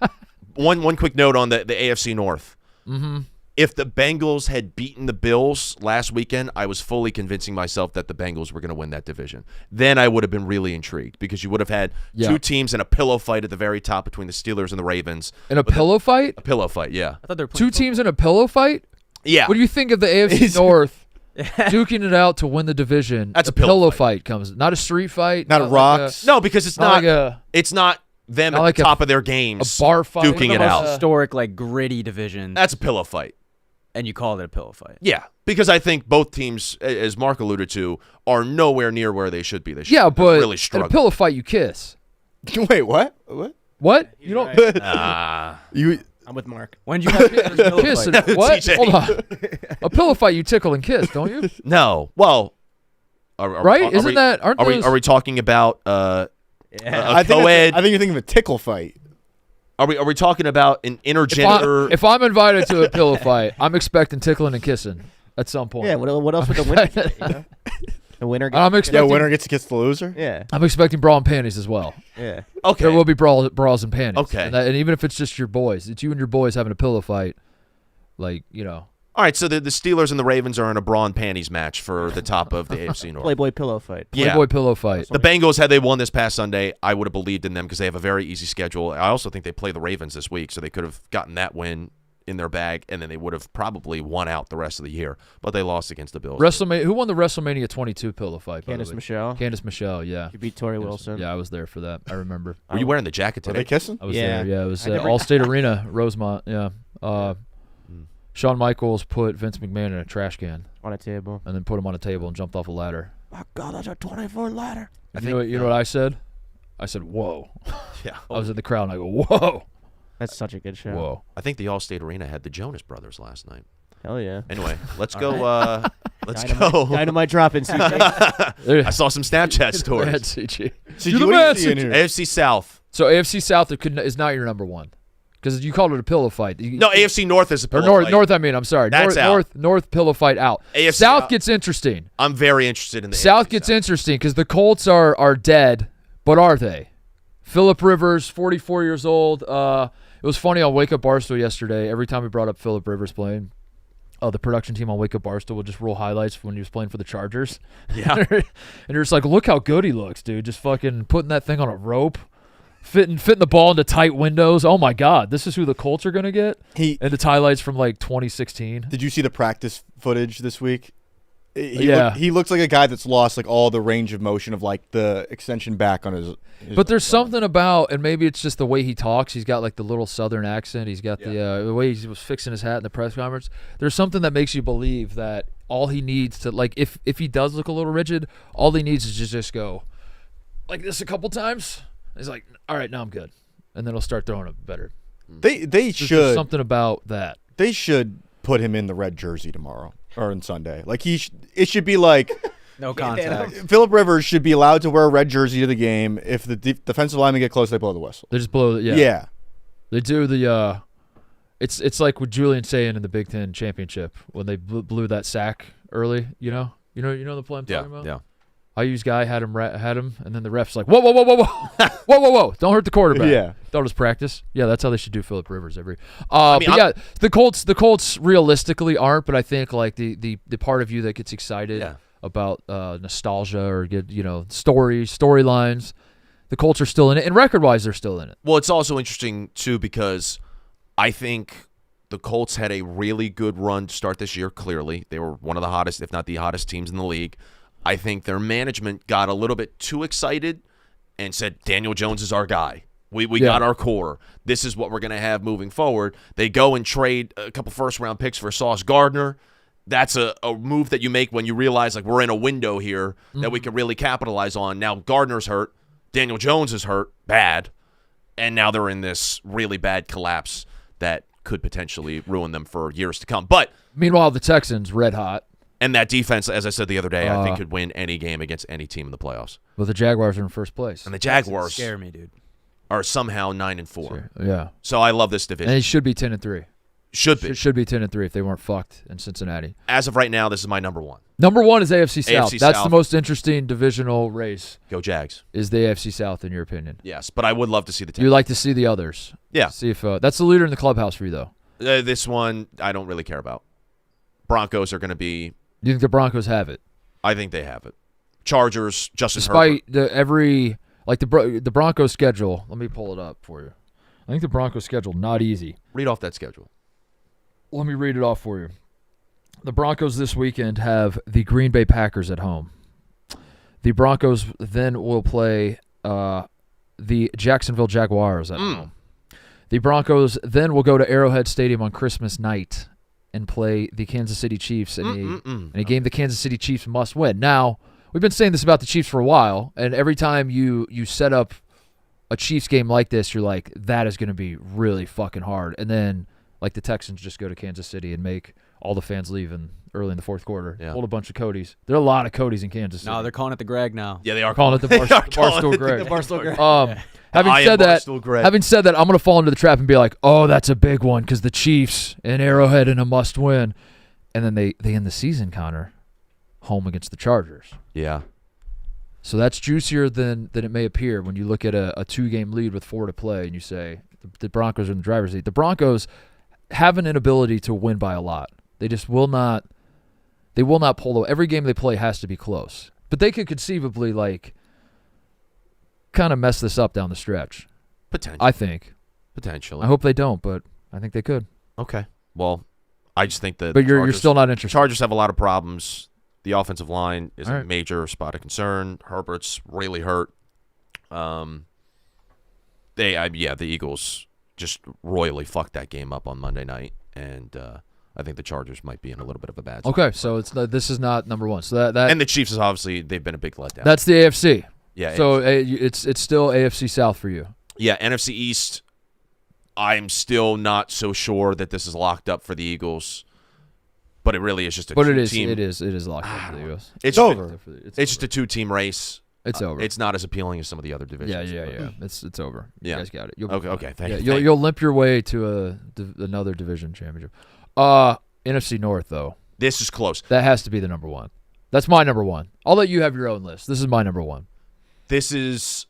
One quick note on the AFC North. Mm-hmm. If the Bengals had beaten the Bills last weekend, I was fully convincing myself that the Bengals were going to win that division. Then I would have been really intrigued because you would have had two teams in a pillow fight at the very top between the Steelers and the Ravens. In a pillow fight? A pillow fight, yeah. I thought they were Two teams in a pillow fight? Yeah. What do you think of the AFC North duking it out to win the division? That's a a pillow fight comes. Not a street fight. Not a rocks. No, because it's not not. like a It's not them not at like the a- top of their games. a bar fight. duking the it most out. historic, like gritty division, That's a pillow fight. and you called it a pillow fight. Yeah, because I think both teams, as Mark alluded to, are nowhere near where they should be this year. Yeah, They're but really in a struggling. pillow fight you kiss. Wait, what? What? What? You don't You? I'm with Mark. When did you have your pillow kiss fight? and what? TJ. Hold on. A pillow fight you tickle and kiss, don't you? No. Well, Right? Isn't that- aren't are we those- are we talking about Yeah. a I think co-ed? I think you're thinking of a tickle fight. Are we talking about an intergender? If I'm invited to a pillow fight, I'm expecting tickling and kissing at some point. Yeah. What else would the winner get? You know? The winner. And I'm Gets, expecting, Winner gets to kiss the loser. yeah. I'm expecting bra and panties as well. Yeah. Okay. There will be bras and panties. Okay. And even if it's just your boys, it's you and your boys having a pillow fight, like, you know. All right. So the Steelers and the Ravens are in a bra and panties match for the top of the AFC North. Playboy pillow fight. Yeah. Playboy pillow fight. The Bengals, had they won this past Sunday, I would have believed in them because they have a very easy schedule. I also think they play the Ravens this week, so they could have gotten that win in their bag, and then they would have probably won out the rest of the year. But they lost against the Bills. Who won the WrestleMania 22 pillow fight? by the Candice way? Michelle. Candice Michelle, yeah. You beat Tori Wilson. Yeah, I was there for that. I remember. Were you wearing the jacket Are they today? kissing? I was Yeah. there. Yeah, it was I never- Allstate Arena, Rosemont. Yeah. Shawn Michaels put Vince McMahon in a trash can On a table. and then put him on a table and jumped off a ladder. Oh God, that's a 24 ladder. You know what I said? I said, "Whoa!" Yeah. I was in the crowd and I go, "Whoa, That's such a good show. whoa!" I think the Allstate Arena had the Jonas Brothers last night. Hell yeah. Anyway, let's go. Let's Dynamite, go. dynamite dropping. CJ. I saw some Snapchat Go ahead, stories. CG. CG, You're the what do you best. see in here? AFC South. So AFC South is not your number one because you called it a pillow fight. No, AFC North is a Or pillow North, fight. North. I mean, I'm sorry. That's out. North pillow fight out. AFC South out. gets interesting. I'm very interested in the South AFC gets South. interesting because the Colts are dead, but are they? Phillip Rivers, 44 years old. It was funny on Wake Up Barstool yesterday. Every time we brought up Phillip Rivers playing, the production team on Wake Up Barstool would just roll highlights when he was playing for the Chargers. Yeah. And you're just like, look how good he looks, dude. Just fucking putting that thing on a rope, fitting the ball into tight windows. Oh my God, this is who the Colts are gonna get. He And it's highlights from like 2016. Did you see the practice footage this week? Yeah. He looks like a guy that's lost like all the range of motion of like the extension back on his But there's something about, and maybe it's just the way he talks. He's got like the little Southern accent. He's got the way he was fixing his hat in the press conference. There's something that makes you believe that all he needs to, like, if he does look a little rigid, all he needs is to just go like this a couple times. He's like, all right, now I'm good, and then he'll start throwing it better. They There's should something about that. they should put him in the red jersey tomorrow or on Sunday. Like it should be like No contact. Phillip Rivers should be allowed to wear a red jersey to the game. If the defensive linemen get close, they blow the whistle. They just blow. Yeah. They do the. It's like what Julian saying in the Big Ten championship when they blew that sack early. You know the play I'm talking about. Yeah. IU's guy had him, and then the ref's like, whoa, whoa, whoa, whoa, whoa, whoa, whoa, whoa! Don't hurt the quarterback. Yeah. Thought it was practice. Yeah, that's how they should do Phillip Rivers every. I mean, but yeah, the Colts realistically aren't, but I think like the part of you that gets excited about nostalgia or get storylines, the Colts are still in it, and record-wise, they're still in it. Well, it's also interesting, too, because I think the Colts had a really good run to start this year, clearly. They were one of the hottest, if not the hottest teams in the league. I think their management got a little bit too excited and said, Daniel Jones is our guy. We got our core. This is what we're going to have moving forward. They go and trade a couple first-round picks for Sauce Gardner. That's a move that you make when you realize, like, we're in a window here that we can really capitalize on. Now Gardner's hurt. Daniel Jones is hurt bad. And now they're in this really bad collapse that could potentially ruin them for years to come. But Meanwhile, the Texans red hot. And that defense, as I said the other day, I think could win any game against any team in the playoffs. Well, the Jaguars are in first place. And the Jaguars Scare me, dude. are somehow 9-4. Yeah. So I love this division. And it should be 10-3. Should be. Should be 10-3 if they weren't fucked in Cincinnati. As of right now, this is my number one. Number one is AFC South. AFC That's South. the most interesting divisional race. Go Jags. Is the AFC South in your opinion? Yes, but I would love to see the You like to see the others? Yeah. See if that's the leader in the clubhouse for you though. This one, I don't really care about. Broncos are going to be. Do you think the Broncos have it? I think they have it. Chargers, Justin Herbert. Despite the Broncos schedule. Let me pull it up for you. I think the Broncos schedule not easy. Read off that schedule. Let me read it off for you. The Broncos this weekend have the Green Bay Packers at home. The Broncos then will play the Jacksonville Jaguars at home. The Broncos then will go to Arrowhead Stadium on Christmas night and play the Kansas City Chiefs in a game the Kansas City Chiefs must win. Now, we've been saying this about the Chiefs for a while, and every time you set up a Chiefs game like this, you're like, that is going to be really fucking hard. And then, like, the Texans just go to Kansas City and make all the fans leave early in the fourth quarter. Yeah. Hold a bunch of Codys. There are a lot of Codys in Kansas City. No, they're calling it the Greg now. Yeah, they are calling it the Barstool Greg. The Barstool Greg. Having said that, I'm going to fall into the trap and be like, oh, that's a big one because the Chiefs and Arrowhead in a must-win. And then they end the season, Connor, home against the Chargers. Yeah. So that's juicier than it may appear when you look at a 2-game lead with 4 to play and you say the Broncos are in the driver's seat. The Broncos have an inability to win by a lot. They just will not. They will not pull away. Every game they play has to be close. But they could conceivably kind of mess this up down the stretch. Potentially. I think. Potentially. I hope they don't, but I think they could. Okay. Well, I just think that. But you're still not interested. Chargers have a lot of problems. The offensive line is All a right. major spot of concern. Herbert's really hurt. The Eagles just royally fucked that game up on Monday night, and I think the Chargers might be in a little bit of a bad spot. Okay, so this is not number one. So that And the Chiefs is obviously they've been a big letdown. that's the AFC. Yeah. So it's still AFC South for you. Yeah, NFC East. I'm still not so sure that this is locked up for the Eagles, but it really is just a But two-team. it is locked up for the Eagles. It's over. It's just a two-team race. It's over. It's not as appealing as some of the other divisions. Yeah. It's over. You Yeah. guys got it. You'll be fine. Okay. Thank Yeah, you. you'll limp your way to another division championship. NFC North though, This is close. that has to be the number one. That's my number one. I'll let you have your own list. This is my number one. This is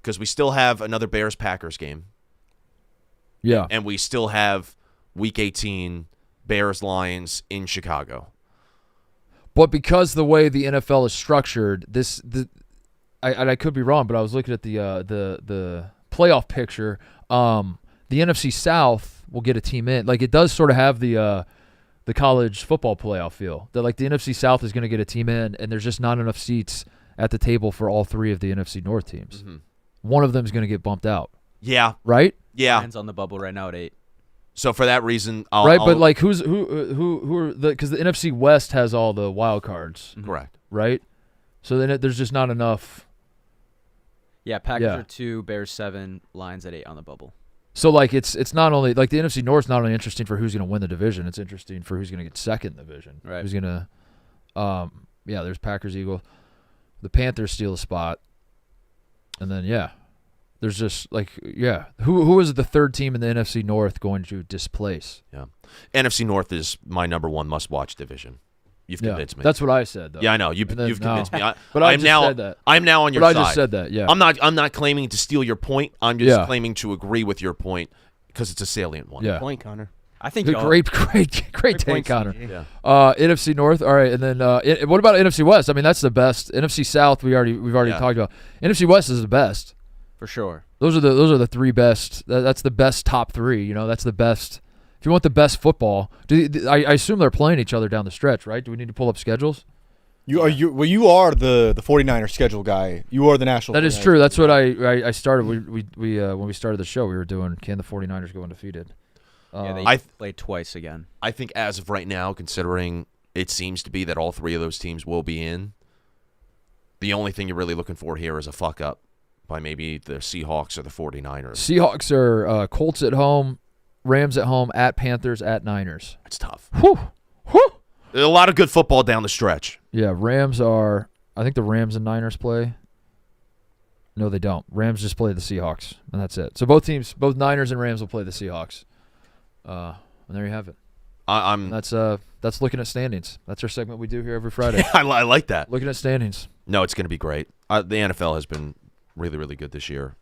because we still have another Bears-Packers game, Yeah. and we still have Week 18 Bears-Lions in Chicago. But because the way the NFL is structured, I could be wrong, but I was looking at the playoff picture. The NFC South will get a team in. Like it does sort of have the college football playoff feel. That like the NFC South is going to get a team in, and there's just not enough seats at the table for all 3 of the NFC North teams. Mm-hmm. One of them is going to get bumped out, Yeah, right? yeah. Lions on the bubble right now at 8. So for that reason, But like who are because the NFC West has all the wild cards, correct. right? So then there's just not enough. Yeah, Packers Yeah. are 2, Bears 7, Lions at 8 on the bubble. So like it's not only like the NFC North's not only interesting for who's going to win the division, it's interesting for who's going to get second in the division. Right. Who's going to there's Packers, Eagles. The Panthers steal a spot. And then there's just who is the third team in the NFC North going to displace? Yeah, NFC North is my number one must-watch division. You've Yeah. convinced me. That's what I said though. Yeah, I know. You've And then- convinced me. But I I'm just now, said that. I'm now on your But side. I just said that, yeah. I'm not claiming to steal your point. I'm just Yeah. claiming to agree with your point because it's a salient one. Yeah. Point, Connor. I think Good, y'all- great take, points, Connor. CJ. Yeah. NFC North, all right, and then what about NFC West? I mean, that's the best. NFC South, we've already Yeah. talked about. NFC West is the best. for sure. Those are the 3 best. That's the best top 3. You know, that's the best. If you want the best football, I assume they're playing each other down the stretch, right? Do we need to pull up schedules? You are the 49er schedule guy. You are the national. That is 49ers true. That's schedule what guy. I started. We when we started the show, we were doing can the 49ers go undefeated? Yeah, they I- played twice again. I think as of right now, considering it seems to be that all 3 of those teams will be in, the only thing you're really looking for here is a fuck up by maybe the Seahawks or the 49ers. Seahawks are Colts at home, Rams at home, at Panthers, at Niners. It's tough. Whew. Whew. A lot of good football down the stretch. Yeah, I think the Rams and Niners play. No, they don't. Rams just play the Seahawks, and that's it. So both Niners and Rams will play the Seahawks. And there you have it. That's looking at standings. That's our segment we do here every Friday. I like that. Looking at standings. No, it's going to be great. The NFL has been really, really good this year.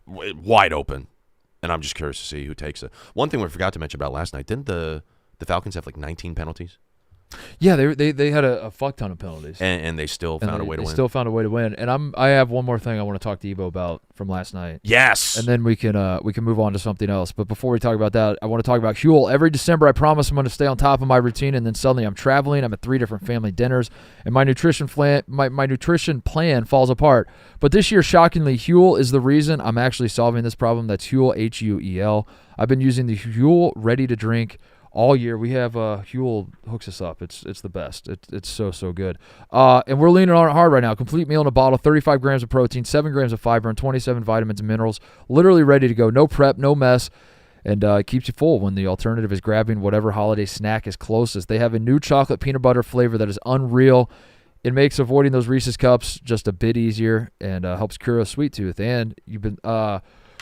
Wide open, and I'm just curious to see who takes it. One thing we forgot to mention about last night, didn't the Falcons have like 19 penalties? Yeah, they had a fuck ton of penalties, and they still found a way to win. Still found a way to win. And I have one more thing I want to talk to Evo about from last night. Yes, and then we can move on to something else. But before we talk about that, I want to talk about Huel. Every December, I promise I'm going to stay on top of my routine, and then suddenly I'm traveling. I'm at 3 different family dinners, and my nutrition plan falls apart. But this year, shockingly, Huel is the reason I'm actually solving this problem. That's Huel, Huel. I've been using the Huel Ready to Drink all year. We have Huel hooks us up. It's the best. It's so good. And we're leaning on it hard right now. Complete meal in a bottle, 35 grams of protein, 7 grams of fiber, and 27 vitamins and minerals. Literally ready to go. No prep, no mess. And it keeps you full when the alternative is grabbing whatever holiday snack is closest. They have a new chocolate peanut butter flavor that is unreal. It makes avoiding those Reese's cups just a bit easier and helps cure a sweet tooth. And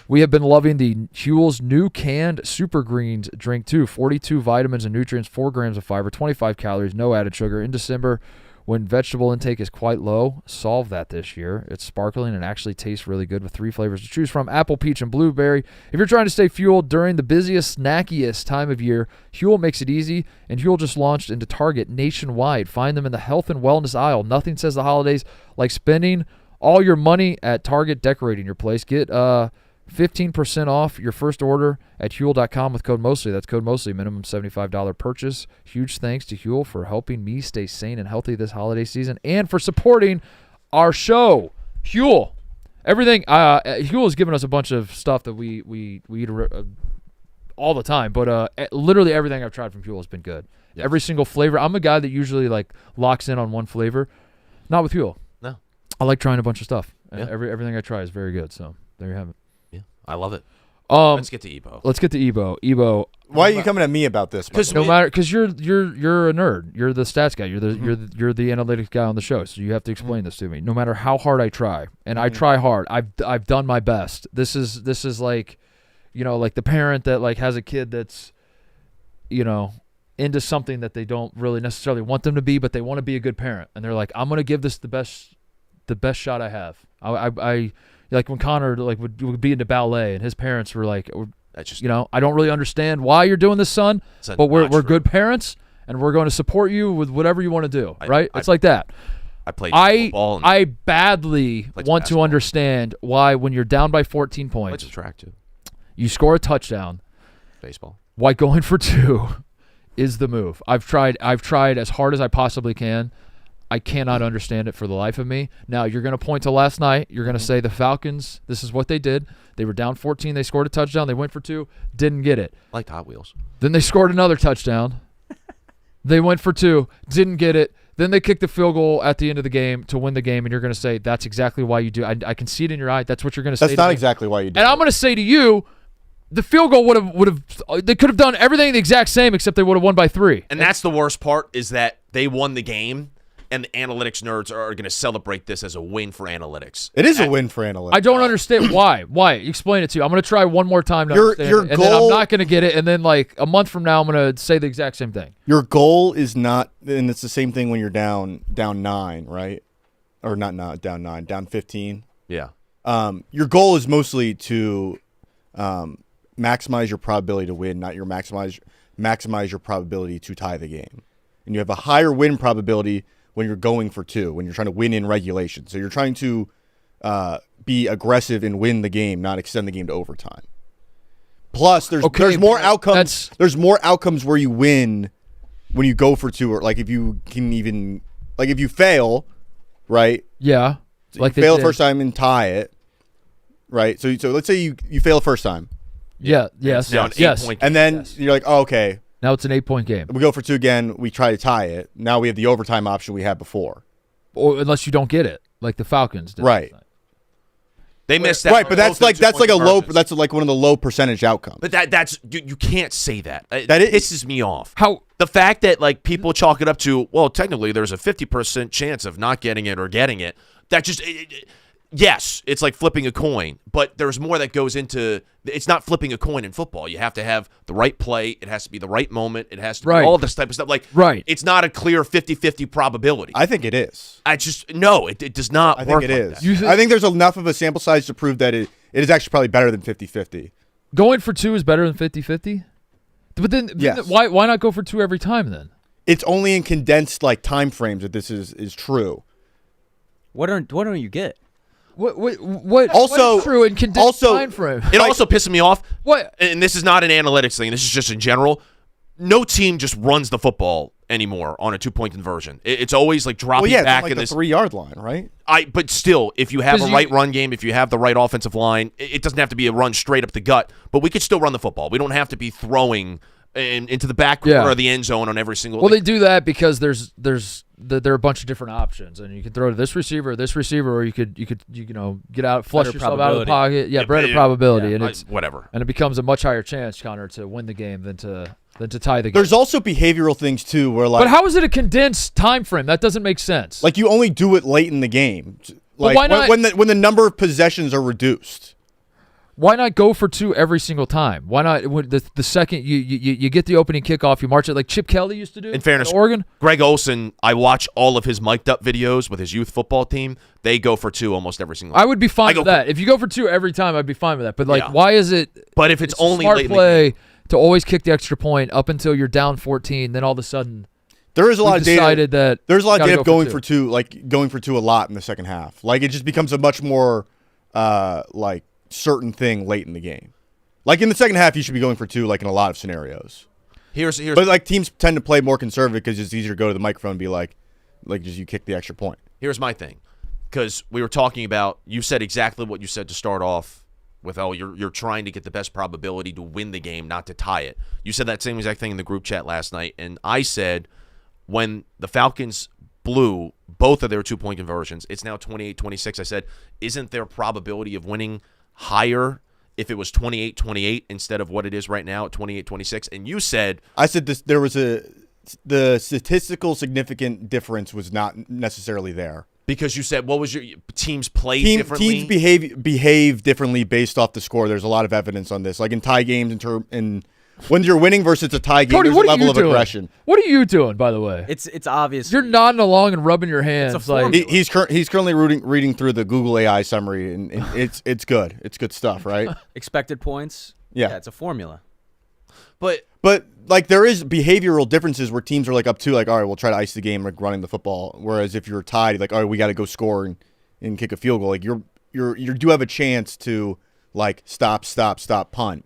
we have been loving the Huel's new canned Super Greens drink too. 42 vitamins and nutrients, 4 grams of fiber, 25 calories, no added sugar. In December, when vegetable intake is quite low, solve that this year. It's sparkling and actually tastes really good with 3 flavors to choose from: apple, peach, and blueberry. If you're trying to stay fueled during the busiest, snackiest time of year, Huel makes it easy, and Huel just launched into Target nationwide. Find them in the health and wellness aisle. Nothing says the holidays like spending all your money at Target decorating your place. Get 15% off your first order at Huel.com with code Mostly. That's code Mostly, minimum $75 purchase. Huge thanks to Huel for helping me stay sane and healthy this holiday season and for supporting our show. Huel. Everything. Huel has given us a bunch of stuff that we eat all the time, but literally everything I've tried from Huel has been good. Yes. Every single flavor. I'm a guy that usually locks in on one flavor. Not with Huel. No. I like trying a bunch of stuff. And Yeah. Everything I try is very good, so there you have it. I love it. Let's get to Ebo. Let's get to Ebo. Ebo, Why are you coming at me about this? Because no matter, because you're a nerd. You're the stats guy. You're the analytics guy on the show. So you have to explain this to me. No matter how hard I try, and I try hard, I've done my best. This is like, like the parent that has a kid that's, into something that they don't really necessarily want them to be, but they want to be a good parent, and they're like, I'm gonna give this the best shot I have. I like when Connor would be into ballet, and his parents were like, That's just I don't really understand why you're doing this, son, but we're good parents, and we're going to support you with whatever you want to do, right? It's like that. I played football. I badly want to understand why when you're down by 14 points, Let's track too. You score a touchdown. Baseball. Why going for 2 is the move. I've tried as hard as I possibly can. I cannot understand it for the life of me. Now, you're going to point to last night. You're going to say the Falcons, this is what they did. They were down 14. They scored a touchdown. They went for 2. Didn't get it. Like Hot Wheels. Then they scored another touchdown. They went for 2. Didn't get it. Then they kicked the field goal at the end of the game to win the game, and you're going to say, that's exactly why you do. I can see it in your eye. That's what you're going to say. That's not exactly why you do. And I'm going to say to you, the field goal would have they could have done everything the exact same except they would have won by 3. And that's the worst part is that they won the game. And the analytics nerds are going to celebrate this as a win for analytics. It is a win for analytics. I don't understand why. Why? Explain it to you. I'm going to try one more time to understand your it, and goal, then I'm not going to get it. And then a month from now, I'm going to say the exact same thing. Your goal is not, and it's the same thing when you're down 9, right? Or not down 9, down 15. Yeah. Your goal is mostly to maximize your probability to win, not maximize your probability to tie the game. And you have a higher win probability when you're going for 2, when you're trying to win in regulation. So you're trying to be aggressive and win the game, not extend the game to overtime. Plus, there's more outcomes. There's more outcomes where you win when you go for 2, or if you can even if you fail, right? Yeah, so you fail the first time and tie it, right? So let's say you fail the first time. Yeah. Yes. Yes. And then you're like, oh, okay. Now it's an 8-point game. We go for 2 again. We try to tie it. Now we have the overtime option we had before. Or unless you don't get it, like the Falcons did. Right. They missed that. Right, but that's like a low. Conversions. That's like one of the low percentage outcomes. But that's you can't say that. That It pisses me off. How The fact that like people chalk it up to, well, technically there's a 50% chance of not getting it or getting it. That just yes, it's like flipping a coin, but there's more that goes into. It's not flipping a coin in football. You have to have the right play. It has to be the right moment. It has to be all this type of stuff. Like it's not a clear 50-50 probability. I think it is. It does not. I work think it like is. that. I think there's enough of a sample size to prove that it is actually probably better than 50-50. going for 2 is better than 50-50? But then Yes. why not go for 2 every time then? It's only in condensed like time frames that this is true. What don't you get? What Also- is true in condensed also- time frame? It also pisses me off. What? And this is not an analytics thing. This is just in general. No team just runs the football anymore on a 2-point conversion. It's always like dropping Well, yeah, it's back on, like in the this. 3-yard line, right? But still, if you have a 'Cause right run game, if you have the right offensive line, it doesn't have to be a run straight up the gut. But we could still run the football. We don't have to be throwing into the back corner of the end zone on every single. Well, they do that because there are a bunch of different options, and you can throw to this receiver, or you could get out, flush Better yourself out of the probability. pocket. Yeah, better probability, and it's whatever. and it becomes a much higher chance, Connor, to win the game than to tie the game. There's also behavioral things too, where like, But how is it a condensed time frame? That doesn't make sense. like you only do it late in the game, like why not- when the number of possessions are reduced. Why not go for 2 every single time? Why not when the second you get the opening kickoff, you march it like Chip Kelly used to do? In fairness, at Oregon. Greg Olson, I watch all of his mic'd up videos with his youth football team. They go for 2 almost every single. I would be fine go with that. If you go for 2 every time, I'd be fine with that. But like, Yeah. why is it? But if it's a only smart late in the play to always kick the extra point up until you're down 14, then all of a sudden There is a lot of data. decided that There's a lot of gotta data go going for for 2, like going for 2 a lot in the second half. Like it just becomes a much more like certain thing late in the game. Like in the second half, you should be going for 2, like in a lot of scenarios. Here's But like teams tend to play more conservative because it's easier to go to the microphone and be like just you kick the extra point. Here's my thing, because we were talking about. You said exactly what you said to start off with. Oh, you're trying to get the best probability to win the game, not to tie it. You said that same exact thing in the group chat last night, and I said when the Falcons blew both of their 2-point conversions, it's now 28-26. I said, isn't their probability of winning higher if it was 28-28 instead of what it is right now at 28-26? And you said, I said this. There was the statistical significant difference was not necessarily there. because you said, what was your teams play differently? Teams behave differently based off the score. There's a lot of evidence on this, like in tie games, in when you're winning versus a tie game, Cody, there's what a are level you of doing? aggression. What are you doing, by the way? It's obvious. You're nodding along and rubbing your hands. It's a like formula. He's currently reading through the Google AI summary, and it's good. It's good stuff, right? expected points. Yeah. It's a formula. But like there is behavioral differences where teams are like up 2, like, all right, we'll try to ice the game, like running the football. Whereas if you're tied, like, all right, we got to go score and kick a field goal. Like you do have a chance to like stop, punt.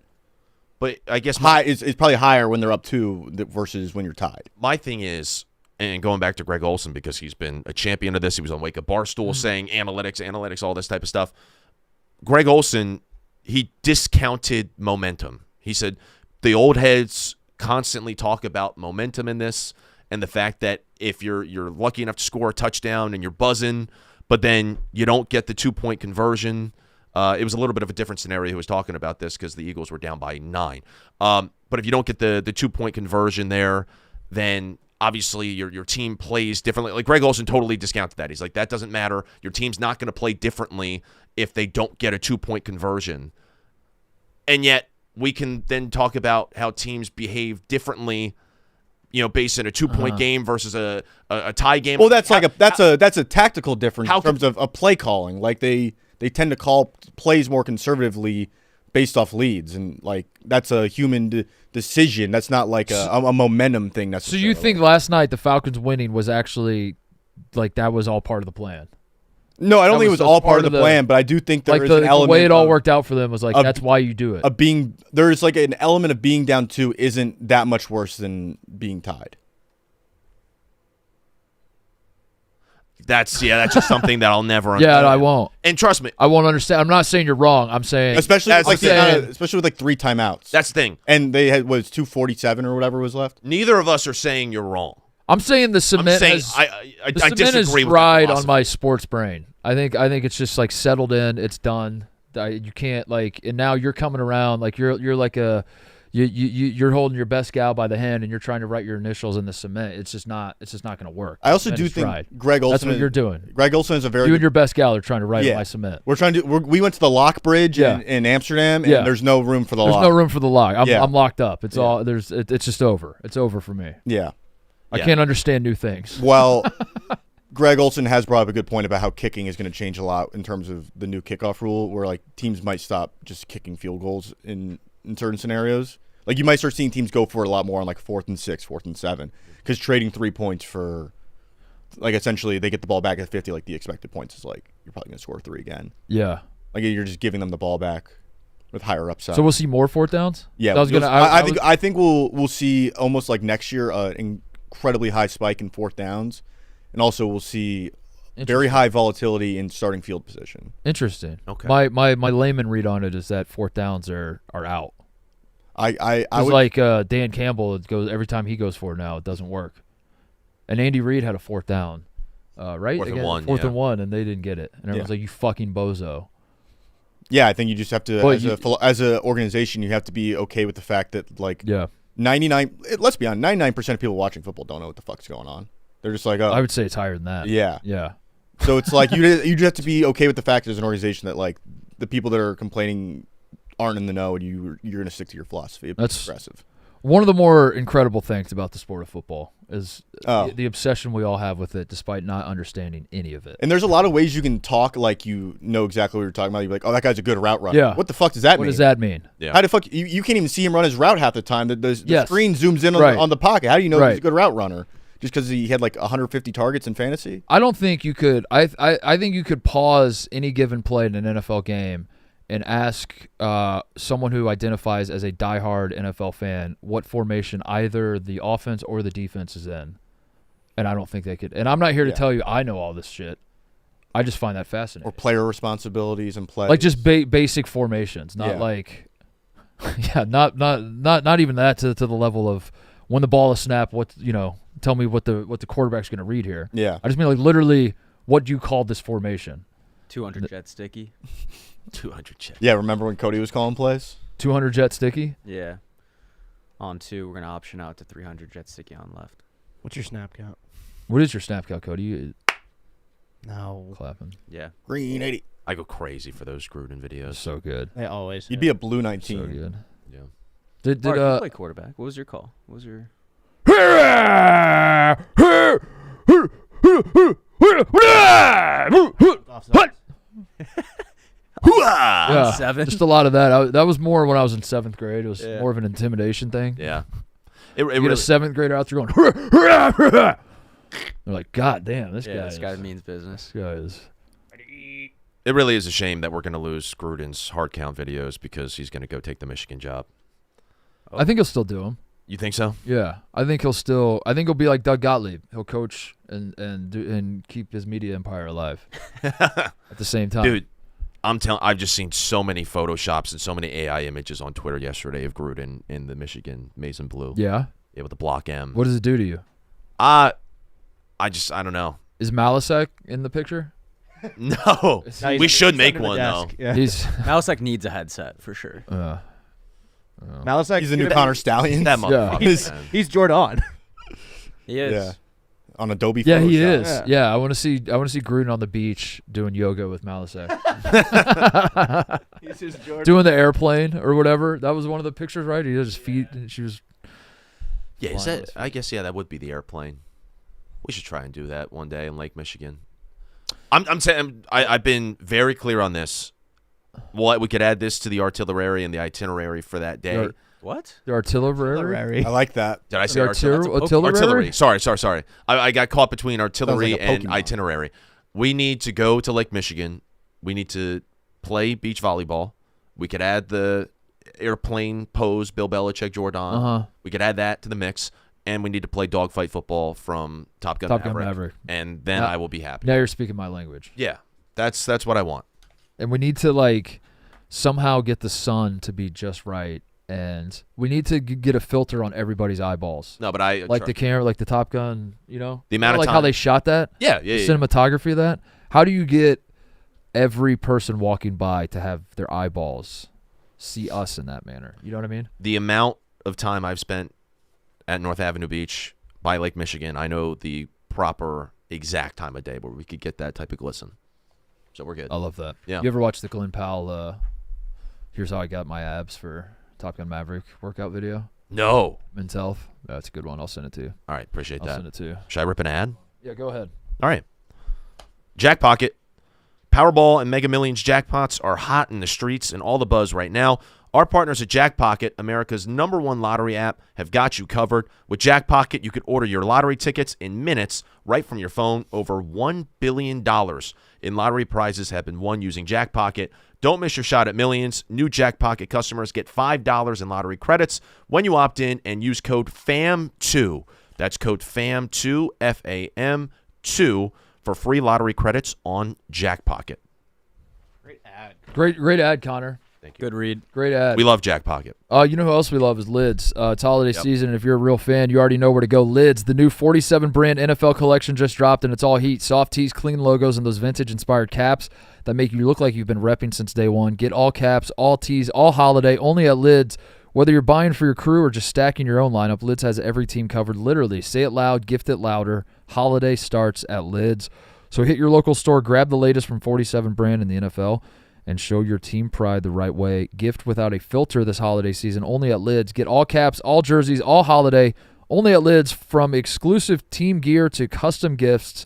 But I guess It's probably higher when they're up 2 versus when you're tied. my thing is, and going back to Greg Olson, because he's been a champion of this. He was on Wake Up Barstool saying analytics, all this type of stuff. Greg Olson, he discounted momentum. He said the old heads constantly talk about momentum in this and the fact that if you're lucky enough to score a touchdown and you're buzzing, but then you don't get the 2-point conversion. It was a little bit of a different scenario he was talking about this because the Eagles were down by 9. But if you don't get the 2-point conversion there, then obviously your team plays differently. Like Greg Olson totally discounted that. He's like, that doesn't matter. Your team's not going to play differently if they don't get a 2-point conversion. And yet we can then talk about how teams behave differently, based on a 2-point game versus a tie game. Well, that's that's a tactical difference in terms of play calling. Like they tend to call plays more conservatively based off leads, and like that's a human decision. That's not like a momentum thing. So Necessarily. you think last night the Falcons winning was actually like that was all part of the plan? No, I don't think it was was a all part part of the plan, but I do think there Like is the an element way it all of- worked out for them was like that's why you do it. there's like an element of being down 2 isn't that much worse than being tied. That's just something that I'll never understand. Yeah, I won't. And trust me, I won't understand. I'm not saying you're wrong. I'm saying Especially That's like the thing. especially with like 3 timeouts. that's the thing. And they had 2:47 or whatever was left. Neither of us are saying you're wrong. I'm saying the I'm cement saying has I the cement disagree has with that dried on philosophy. my sports brain. I think it's just like settled in. It's done. You can't and now you're coming around like you're like you're holding your best gal by the hand and you're trying to write your initials in the cement. It's just not going to work. I also do It's think tried. Greg Olson. That's what you're doing. Greg Olson is a very You good and your best gal are trying to write on my cement. We went to the Lock Bridge in Amsterdam, and there's no room for the There's lock. no room for the lock. I'm Yeah. locked up. It's all it's just over. It's over for me. Yeah. I can't understand new things. Well, Greg Olson has brought up a good point about how kicking is going to change a lot in terms of the new kickoff rule, where like teams might stop just kicking field goals in certain scenarios. Like you might start seeing teams go for it a lot more on like 4th and 6, 4th and 7, because trading 3 points for like essentially they get the ball back at 50, like the expected points is like you're probably going to score 3 again. Yeah. Like you're just giving them the ball back with higher upside. So we'll see more 4th downs? Yeah, I think we'll see almost like next year an incredibly high spike in 4th downs, and also we'll see very high volatility in starting field position. Interesting. Okay. My layman read on it is that 4th downs are out. I It's would, like Dan Campbell. It goes every time he goes for it now. It doesn't work. And Andy Reid had a 4th down, right? 4th and Again, 1, 4th and 1, and they didn't get it. And everyone's like, "You fucking bozo." yeah, I think you just have to Well, as an organization, you have to be okay with the fact that like 99. Let's be honest, 99% of people watching football don't know what the fuck's going on. They're just like, oh, I would say it's higher than that. yeah. Yeah. So it's like you just have to be okay with the fact as an organization that like the people that are complaining aren't in the know, and you're going to stick to your philosophy. That's aggressive. One of the more incredible things about the sport of football is Oh. the obsession we all have with it, despite not understanding any of it. And there's a lot of ways you can talk like you know exactly what you're talking about. You're like, oh, that guy's a good route runner. Yeah. What the fuck does that What mean? does that mean? Yeah. How the fuck you can't even see him run his route half the time. The Yes. screen zooms in Right. on the pocket. How do you know Right. he's a good route runner? Just because he had like 150 targets in fantasy? I don't think you could. I think you could pause any given play in an NFL game and ask someone who identifies as a diehard NFL fan what formation either the offense or the defense is in, and I don't think they could. And I'm not here to tell you I know all this shit. I just find that fascinating. Or player responsibilities and play. Like just basic formations, not Yeah. like, not even that to the level of when the ball is snapped. Tell me what the quarterback's going to read here. Yeah. I just mean like literally what do you call this formation? 200 jet sticky. 200 check. Yeah, remember when Cody was calling plays? 200 jet sticky. Yeah. On 2, we're gonna option out to 300 jet sticky on left. What's your snap count? What is your snap count, Cody? You No. clapping. Yeah. Green 80. I go crazy for those Gruden videos. So good. They always. You'd be a blue 19. So good. Yeah. Did Mark, you play quarterback. What was your call? What was your? Offside. Yeah, 7. just a lot of that. That was more when I was in 7th grade. It was Yeah. more of an intimidation thing. Yeah. It You really, get a 7th grader out there going, they're like, God damn, this This guy is, means business. this guy is. it really is a shame that we're going to lose Gruden's hard count videos because he's going to go take the Michigan job. I think he'll still do them. You think so? Yeah, I think he'll be like Doug Gottlieb. He'll coach and keep his media empire alive at the same time. Dude, I've just seen so many Photoshops and so many AI images on Twitter yesterday of Gruden in the Michigan Mason Blue. Yeah. Yeah, with the block M. What does it do to you? I don't know. Is Malasek in the picture? No. No, he's We under- should he's make under the one, though. desk. Yeah. He's Malasek needs a headset for sure. Malasek. He's the new Connor Stallion. That motherfucker. man. He's Jordan. He is. Yeah. On Adobe yeah, Photoshop. he is. Yeah. Yeah, I want to see Gruden on the beach doing yoga with Malasek. He's his Jordan. Doing the airplane or whatever. That was one of the pictures, right? He had his feet and she was Yeah, is Flying that? I guess that would be the airplane. We should try and do that one day in Lake Michigan. I'm saying I've been very clear on this. Well, we could add this to the artillery and the itinerary for that day. What? the artillery. Artillery. I like that. Did I say The artillery? Sorry. I got caught between artillery like a and Pokemon. itinerary. We need to go to Lake Michigan. We need to play beach volleyball. We could add the airplane pose, Bill Belichick, Jordan. Uh-huh. We could add that to the mix. And we need to play dogfight football from Top Gun Maverick. And then Now- I will be happy. Now you're speaking my language. Yeah, that's what I want. And we need to somehow get the sun to be just right, and we need to get a filter on everybody's eyeballs, No, but I like the camera, like the Top Gun. The amount of like how time- they shot that. yeah. The cinematography of that. How do you get every person walking by to have their eyeballs see us in that manner. You know what I mean? The amount of time I've spent at North Avenue Beach by Lake Michigan, I know the proper exact time of day where we could get that type of glisten. So we're good. I love that. Yeah. You ever watch the Glenn Powell, Here's How I Got My Abs for Top Gun Maverick workout video? No. Men's Health. That's a good one. I'll send it to you. All right, appreciate I'll that. send it to you. Should I rip an ad? Yeah, go ahead. All right. Jackpocket. Powerball and Mega Millions jackpots are hot in the streets and all the buzz right now. Our partners at Jackpocket, America's #1 lottery app, have got you covered. With Jackpocket, you could order your lottery tickets in minutes right from your phone. Over $1 billion in lottery prizes have been won using Jackpocket. Don't miss your shot at millions. New Jackpocket customers get $5 in lottery credits when you opt in and use code FAM2. That's code FAM2, F-A-M-2, for free lottery credits on Jackpocket. Great ad, Connor. Thank you. Good read. Great ad. We love Jackpocket. You know who else we love is Lids. It's holiday Yep. season, and if you're a real fan, you already know where to go. Lids, the new 47 brand NFL collection just dropped, and it's all heat. Soft tees, clean logos, and those vintage-inspired caps that make you look like you've been repping since day one. Get all caps, all tees, all holiday, only at Lids. Whether you're buying for your crew or just stacking your own lineup, Lids has every team covered, literally. Say it loud, gift it louder. Holiday starts at Lids. So hit your local store, grab the latest from 47 brand in the NFL, and show your team pride the right way. Gift without a filter this holiday season, only at Lids. Get all caps, all jerseys, all holiday, only at Lids. From exclusive team gear to custom gifts.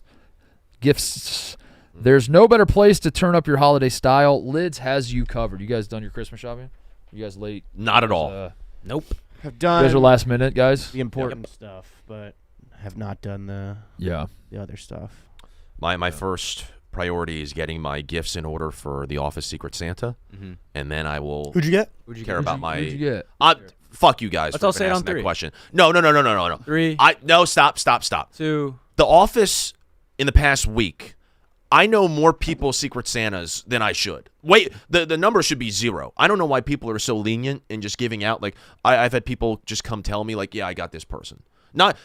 There's no better place to turn up your holiday style. Lids has you covered. You guys done your Christmas shopping? You guys late? Not at all. Nope. Have You done guys are last minute, guys? the important stuff, but have not done the other stuff. My first priority is getting my gifts in order for the office Secret Santa, and then I will Who'd you get? Who'd you care get? about my. Who'd you get? Fuck you guys. Let's for all say it even on asking that 3. question. No. 3, No, stop. 2. The office in the past week, I know more people Secret Santas than I should. Wait, the number should be 0. I don't know why people are so lenient in just giving out. Like I've had people just come tell me like, yeah, I got this person.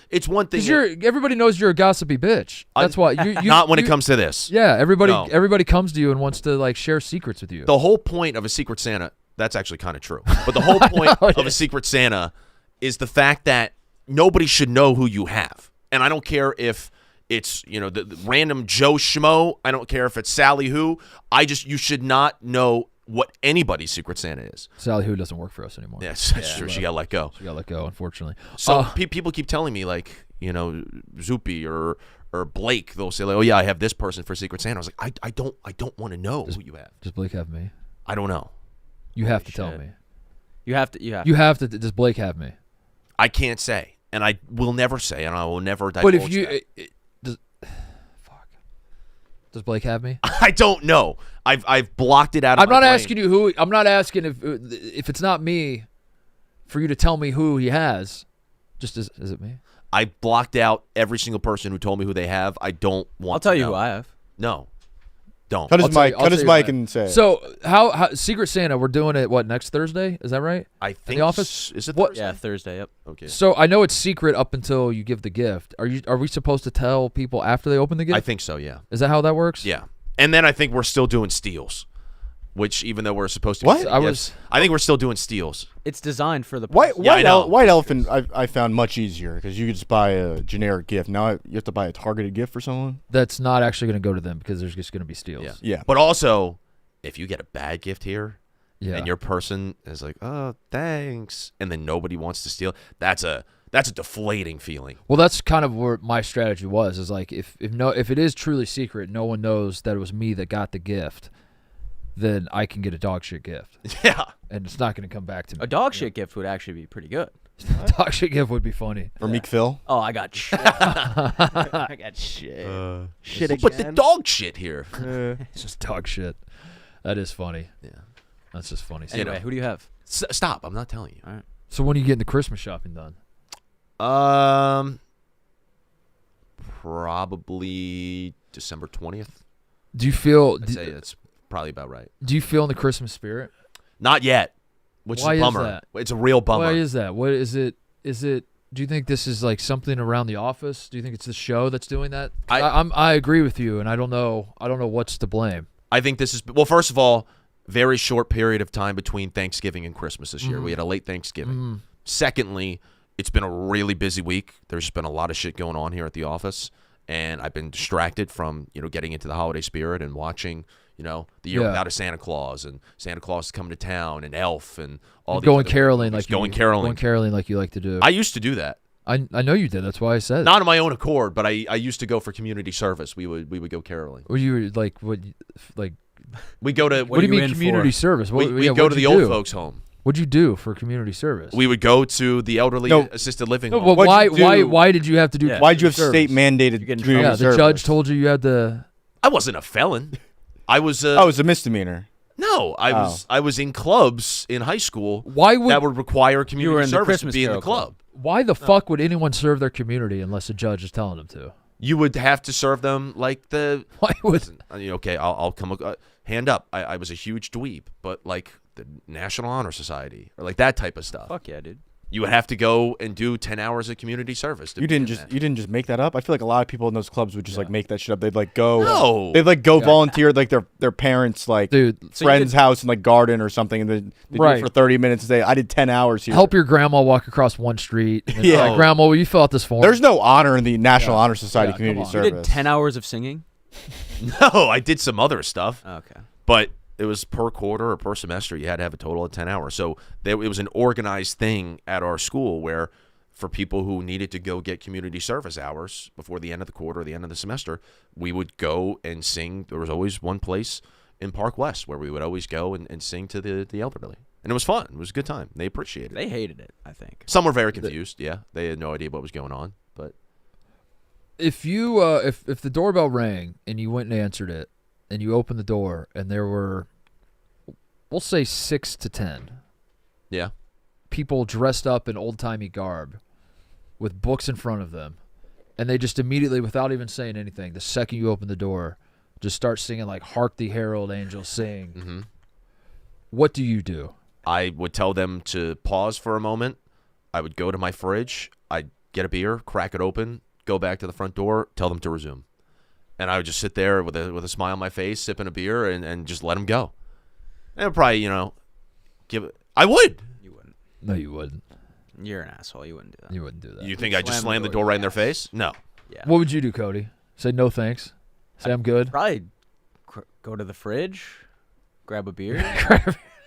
It's one thing. Because everybody knows you're a gossipy bitch. That's why. Not when it comes to this. Yeah, everybody No. everybody comes to you and wants to like share secrets with you. The whole point of a Secret Santa, that's actually kind of true. But the whole point of a Secret Santa is the fact that nobody should know who you have. And I don't care if it's, the random Joe Schmo. I don't care if it's Sally Who. You should not know what anybody's Secret Santa is. Sally Who doesn't work for us anymore. Yes, that's true. She got let go. She got let go, unfortunately. So people keep telling me, like, Zoopy or Blake, they'll say, like, oh, yeah, I have this person for Secret Santa. I was like, I don't want to know who you have. Does Blake have me? I don't know. You have to tell me. You have to. You have to. Does Blake have me? I can't say, and I will never say, and I will never divulge But if you, that. does Blake have me? I don't know. I've blocked it out of I'm my not brain. asking you who. I'm not asking if it's not me, for you to tell me who he has. Just is it me? I blocked out every single person who told me who they have. I don't want. I'll tell to you know. who I have. No, don't. Cut I'll his tell mic. you- I'll Cut his tell you mic that. and say it. So how Secret Santa? We're doing it next Thursday? Is that right? I think the office? Is it What- Thursday? Yeah, Thursday. Yep. Okay. So I know it's secret up until you give the gift. Are we supposed to tell people after they open the gift? I think so. Yeah. Is that how that works? Yeah. And then I think we're still doing steals, which even though we're supposed to. What? Be I gifts, I think we're still doing steals. It's designed for the White, person. Yeah, I know. white elephant, I found much easier because you could just buy a generic gift. Now you have to buy a targeted gift for someone. That's not actually going to go to them because there's just going to be steals. Yeah. Yeah. But also, if you get a bad gift here, Yeah. and your person is like, "Oh, thanks," and then nobody wants to steal, that's a deflating feeling. Well, that's kind of where my strategy was. Is like if it is truly secret, no one knows that it was me that got the gift, then I can get a dog shit gift, Yeah. and it's not going to come back to me. A dog shit gift would actually be pretty good. Dog shit gift would be funny. For Meek Phil. Oh, I got shit. I got shit. Shit But the again. dog shit here. It's just dog shit. That is funny. Yeah. That's just funny. Anyway, who do you have? Stop. I'm not telling you. All right. So when are you getting the Christmas shopping done? Probably December 20th. Do you feel? I'd say that's probably about right. Do you feel in the Christmas spirit? Not yet, which Why is is a bummer. that? It's a real bummer. Why is that? What is it? Is it? Do you think this is like something around the office? Do you think it's the show that's doing that? I- I agree with you, and I don't know what's to blame. I think this is – well, first of all, very short period of time between Thanksgiving and Christmas this year. We had a late Thanksgiving. Secondly, it's been a really busy week. There's been a lot of shit going on here at the office, and I've been distracted from, getting into the holiday spirit and watching – the year without a Santa Claus, and Santa Claus is coming to town, and Elf, and all these going caroling going caroling like you like to do. I used to do that. I know you did. That's why I said not on my own accord, but I used to go for community service. We would go caroling. Were you like what like? We go to. What do you mean community service? We go to the old folks' home. What'd you do for community service? We would go to the elderly assisted living home. Well, why did you have to do? Why did you have state mandated community service? The judge told you had to. I wasn't a felon. I was. It was a misdemeanor. No, I was in clubs in high school. That would require community service to be in the club? Why the fuck would anyone serve their community unless a judge is telling them to? You would have to serve them like the. Why would? Listen, okay, I'll come. Hand up. I was a huge dweeb, but like the National Honor Society or like that type of stuff. Fuck yeah, dude. You would have to go and do 10 hours of community service. You didn't just make that up. I feel like a lot of people in those clubs would just like make that shit up. They'd like go. No. They'd like go volunteer at, like their parents' like friend's house in like garden or something, and they do it for 30 minutes. And say, I did 10 hours here. Help your grandma walk across one street. And like, Grandma, will you fill out this form? There's no honor in the National Honor Society community service. You did 10 hours of singing? No, I did some other stuff. Okay. But it was per quarter or per semester. You had to have a total of 10 hours. So it was an organized thing at our school where for people who needed to go get community service hours before the end of the quarter or the end of the semester, we would go and sing. There was always one place in Park West where we would always go and sing to the elderly. And it was fun. It was a good time. They appreciated it. They hated it, I think. Some were very confused, They had no idea what was going on. But if you if the doorbell rang and you went and answered it and you opened the door and there were, we'll say 6 to 10 people dressed up in old-timey garb with books in front of them, and they just immediately, without even saying anything, the second you open the door, just start singing like Hark the Herald Angels Sing. What do you do? I would tell them to pause for a moment. I would go to my fridge. I'd get a beer, crack it open, go back to the front door, tell them to resume. And I would just sit there with a smile on my face, sipping a beer, and just let them go. And probably, give it. I would. You wouldn't. No, you wouldn't. You're an asshole. You wouldn't do that. You wouldn't do that. You think I just slam the door right in their face? No. Yeah. What would you do, Cody? Say no thanks? Say I'm good? Probably go to the fridge, grab a beer,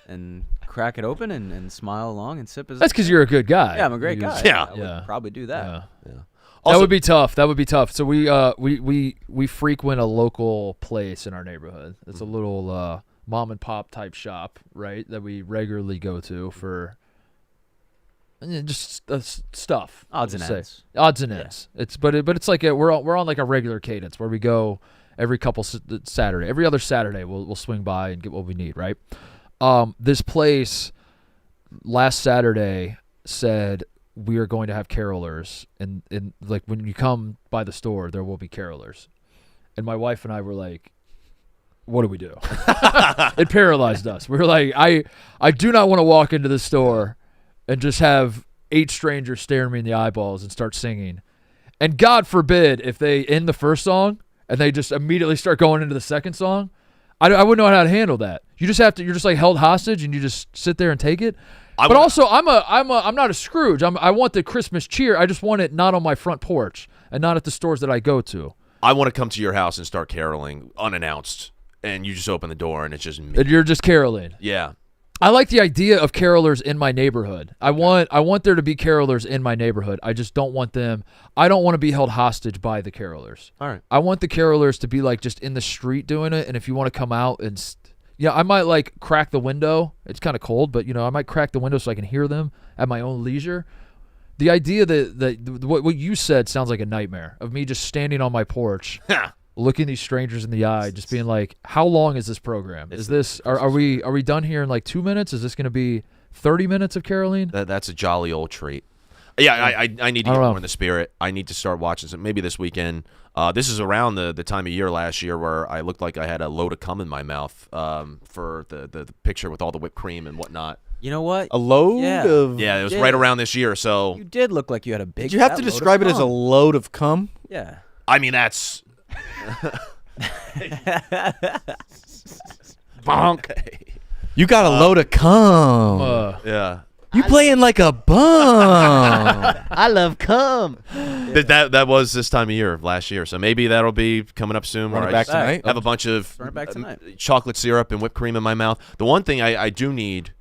and crack it open and smile along and sip. That's because you're a good guy. Yeah, I'm a great guy. Yeah. I would probably do that. Yeah. Also, that would be tough. So we frequent a local place in our neighborhood. It's a little mom and pop type shop, right, that we regularly go to for just stuff. Odds and ends. But it's like we're on like a regular cadence where we go every Saturday. Every other Saturday we'll swing by and get what we need, right? This place last Saturday said we are going to have carolers, and like when you come by the store, there will be carolers. And my wife and I were like, what do we do? It paralyzed us. We were like, I do not want to walk into the store and just have 8 strangers staring me in the eyeballs and start singing. And God forbid if they end the first song and they just immediately start going into the second song, I wouldn't know how to handle that. You're just like held hostage and you just sit there and take it. But also, I'm not a Scrooge. I want the Christmas cheer. I just want it not on my front porch and not at the stores that I go to. I want to come to your house and start caroling unannounced, and you just open the door and it's just me. And you're just caroling. Yeah. I like the idea of carolers in my neighborhood. I want there to be carolers in my neighborhood. I just don't want them. I don't want to be held hostage by the carolers. All right. I want the carolers to be like just in the street doing it, and if you want to come out and I might like crack the window. It's kind of cold, but I might crack the window so I can hear them at my own leisure. The idea that what you said sounds like a nightmare of me just standing on my porch, looking these strangers in the eye, just being like, "How long is this program? Are we done here in like 2 minutes? Is this going to be 30 minutes of caroling?" That's a jolly old treat. Yeah, I need to get more in the spirit. I need to start watching some. Maybe this weekend. This is around the time of year last year where I looked like I had a load of cum in my mouth for the picture with all the whipped cream and whatnot. You know what? A load of... Yeah, it was right around this year, so... You did look like you had a big... Did you have to describe it as a load of cum? Yeah. I mean, that's... Bonk. You got a load of cum. Yeah. You playing like a bum. I love cum. That was this time of year last year, so maybe that'll be coming up soon. Run Where it I back just tonight? have a bunch of Run it back tonight. chocolate syrup and whipped cream in my mouth. The one thing I do need,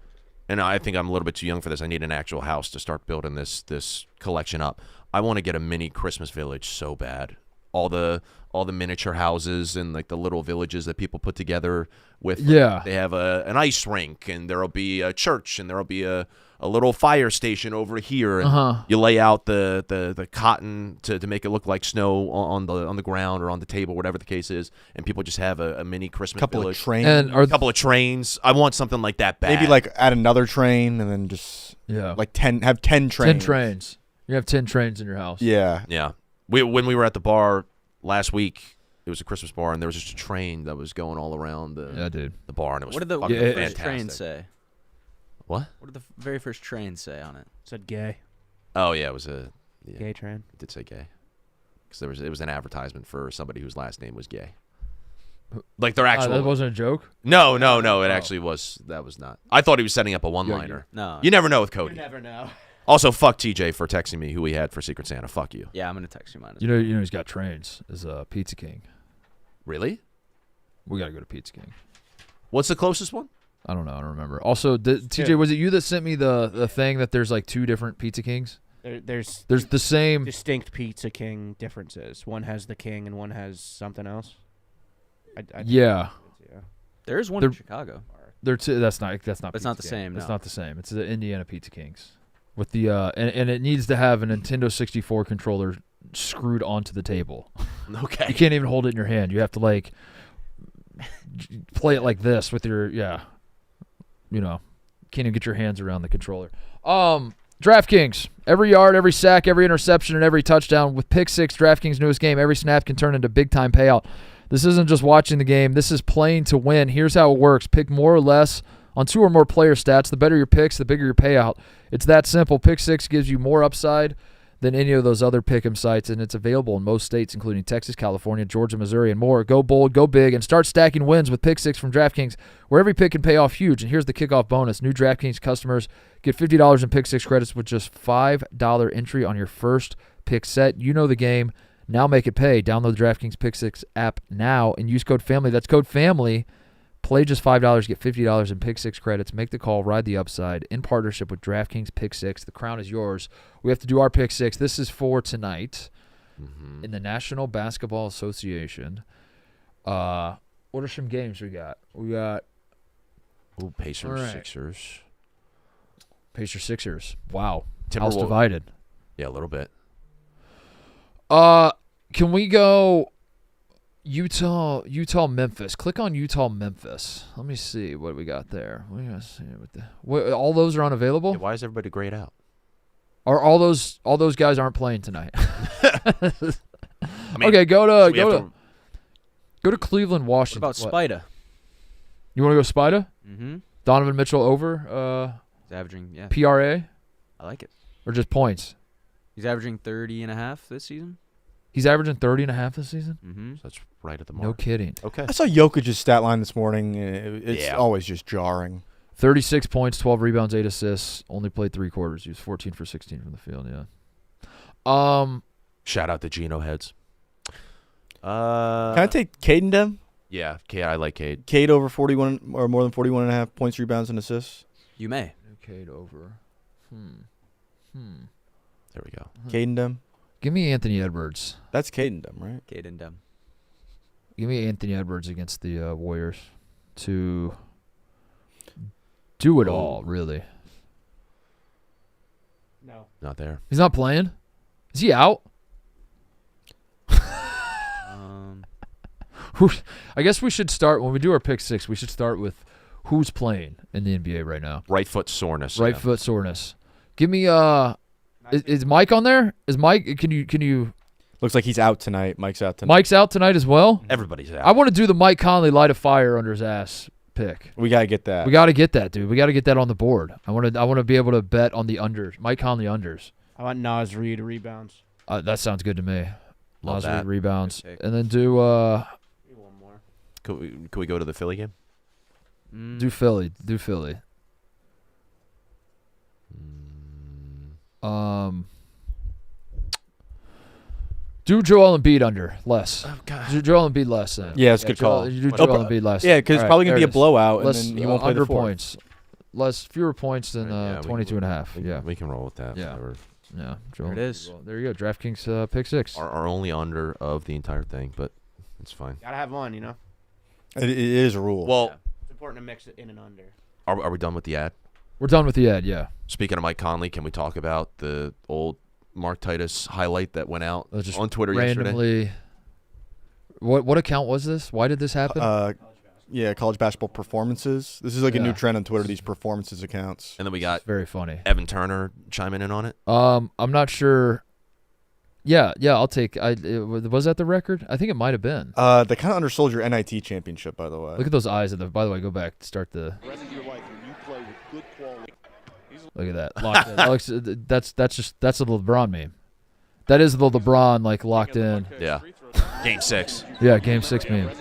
and I think I'm a little bit too young for this, I need an actual house to start building this collection up. I want to get a mini Christmas village so bad. All the miniature houses and like the little villages that people put together with. Yeah. They have an ice rink, and there'll be a church, and there'll be a little fire station over here, and you lay out the cotton to make it look like snow on the ground or on the table, whatever the case is, and people just have a mini Christmas village. Of Couple of trains. I want something like that bad. Maybe like add another train and then just like 10 trains. 10 trains. You have 10 trains in your house. Yeah. Yeah. When we were at the bar last week, it was a Christmas bar, and there was just a train that was going all around the bar, and it was What did the fucking first fantastic. train say? What? What did the very first train say on it? Said gay. Oh yeah, it was Gay train. It did say gay, because it was an advertisement for somebody whose last name was gay. Like their actual. That wasn't a joke? No. It actually was. That was not. I thought he was setting up a one-liner. No. You never know with Cody. You never know. Also, fuck TJ for texting me who he had for Secret Santa. Fuck you. Yeah, I'm gonna text you mine. You know he's got trains. Is Pizza King. Really? We gotta go to Pizza King. What's the closest one? I don't know. I don't remember. Also, TJ, was it you that sent me the thing that there's like 2 different Pizza Kings? There's the same distinct Pizza King differences. One has the king and one has something else. Yeah. There is one They're- in Chicago. They're two. That's not. It's Pizza not the King. same, It's no. not the same. It's the Indiana Pizza Kings with the and it needs to have a Nintendo 64 controller screwed onto the table. You Okay. can't even hold it in your hand. You have to like play it like this with your can't even get your hands around the controller. DraftKings. Every yard, every sack, every interception, and every touchdown. With Pick 6, DraftKings' newest game, every snap can turn into big-time payout. This isn't just watching the game. This is playing to win. Here's how it works. Pick more or less on 2 or more player stats. The better your picks, the bigger your payout. It's that simple. Pick 6 gives you more upside than any of those other pick'em sites, and it's available in most states, including Texas, California, Georgia, Missouri, and more. Go bold, go big, and start stacking wins with Pick 6 from DraftKings, where every pick can pay off huge. And here's the kickoff bonus. New DraftKings customers get $50 in Pick 6 credits with just $5 entry on your first pick set. You know the game. Now make it pay. Download the DraftKings Pick 6 app now and use code FAMILY. That's code FAMILY. Play just $5, get $50 in Pick 6 credits. Make the call, ride the upside in partnership with DraftKings Pick 6. The crown is yours. We have to do our Pick 6. This is for tonight in the National Basketball Association. What are some games we got? We got Pacers, All right. Sixers. Pacers-Sixers. Wow. Timberwolves. House divided. Yeah, a little bit. Can we go Utah, Memphis? Click on Utah, Memphis. Let me see what we got there. We gotta see all those are unavailable. Yeah, why is everybody grayed out? Are all those guys aren't playing tonight? I mean, okay, go we have to Cleveland, What Washington. about Spida? You want to go Spida? Mm-hmm. Donovan Mitchell over He's averaging, yeah. PRA I like it. or just points? He's averaging 30.5 this season. He's averaging 30.5 this season. Mm-hmm. That's right at the mark. No kidding. Okay. I saw Jokic's stat line this morning. It's Yeah. always just jarring. 36 points, 12 rebounds, 8 assists. Only played 3 quarters. He was 14 for 16 from the field. Yeah. Shout out to Geno heads. Can I take Cade and them? Yeah, Cade. I like Cade. Cade over 41 or more than 41.5 points, rebounds, and assists. You may. Cade over. There we go. Cade and them. Give me Anthony Edwards. That's Cade and them, right? Cade and Dem. Give me Anthony Edwards against the Warriors to do it all, really. No. Not there. He's not playing? Is he out? I guess we should start, when we do our pick 6, we should start with who's playing in the NBA right now. Right foot soreness. Right yeah. foot soreness. Give me is Mike on there? Is Mike can you Looks like he's out tonight. Mike's out tonight. Mike's out tonight as well? Everybody's out. I want to do the Mike Conley light a fire under his ass pick. We gotta get that. We got to get that, dude. We got to get that on the board. I want to be able to bet on the unders. Mike Conley unders. I want Nas Reed rebounds. That sounds good to me. Love Nas that. Reed rebounds. Good pick. And then do Maybe one more. Could we go to the Philly game? Do Philly. Do Joel Embiid under less. Oh, God. Do Joel Embiid less then. Yeah, it's a good call. You do Joel Embiid less. Yeah, because it's All right, probably going to be there a it is. blowout, Less, and then he won't play under the fourth. points. Fewer points than 22 and a half. Yeah. We can roll with that. Yeah. Whatever. Yeah. Joel, There it is. well, there you go. DraftKings pick 6. Our only under of the entire thing, but it's fine. Gotta have one, you know. It is a rule. Well, Yeah. It's important to mix it in and under. are we done with the ad? We're done with the ad, yeah. Speaking of Mike Conley, can we talk about the old Mark Titus highlight that went out Just on Twitter yesterday? randomly. What account was this? Why did this happen? Yeah, college basketball performances. This is like a Yeah. new trend on Twitter, these performances accounts. And then we got Very funny. Evan Turner chiming in on it. I'm not sure. Yeah, I'll take. Was that the record? I think it might have been. They kind of undersold your NIT championship, by the way. Look at those eyes. By the way, go back. Start the. Look at that. Locked in. That's a LeBron meme. That is the LeBron locked in. Yeah. Game 6. Yeah, Game 6 meme.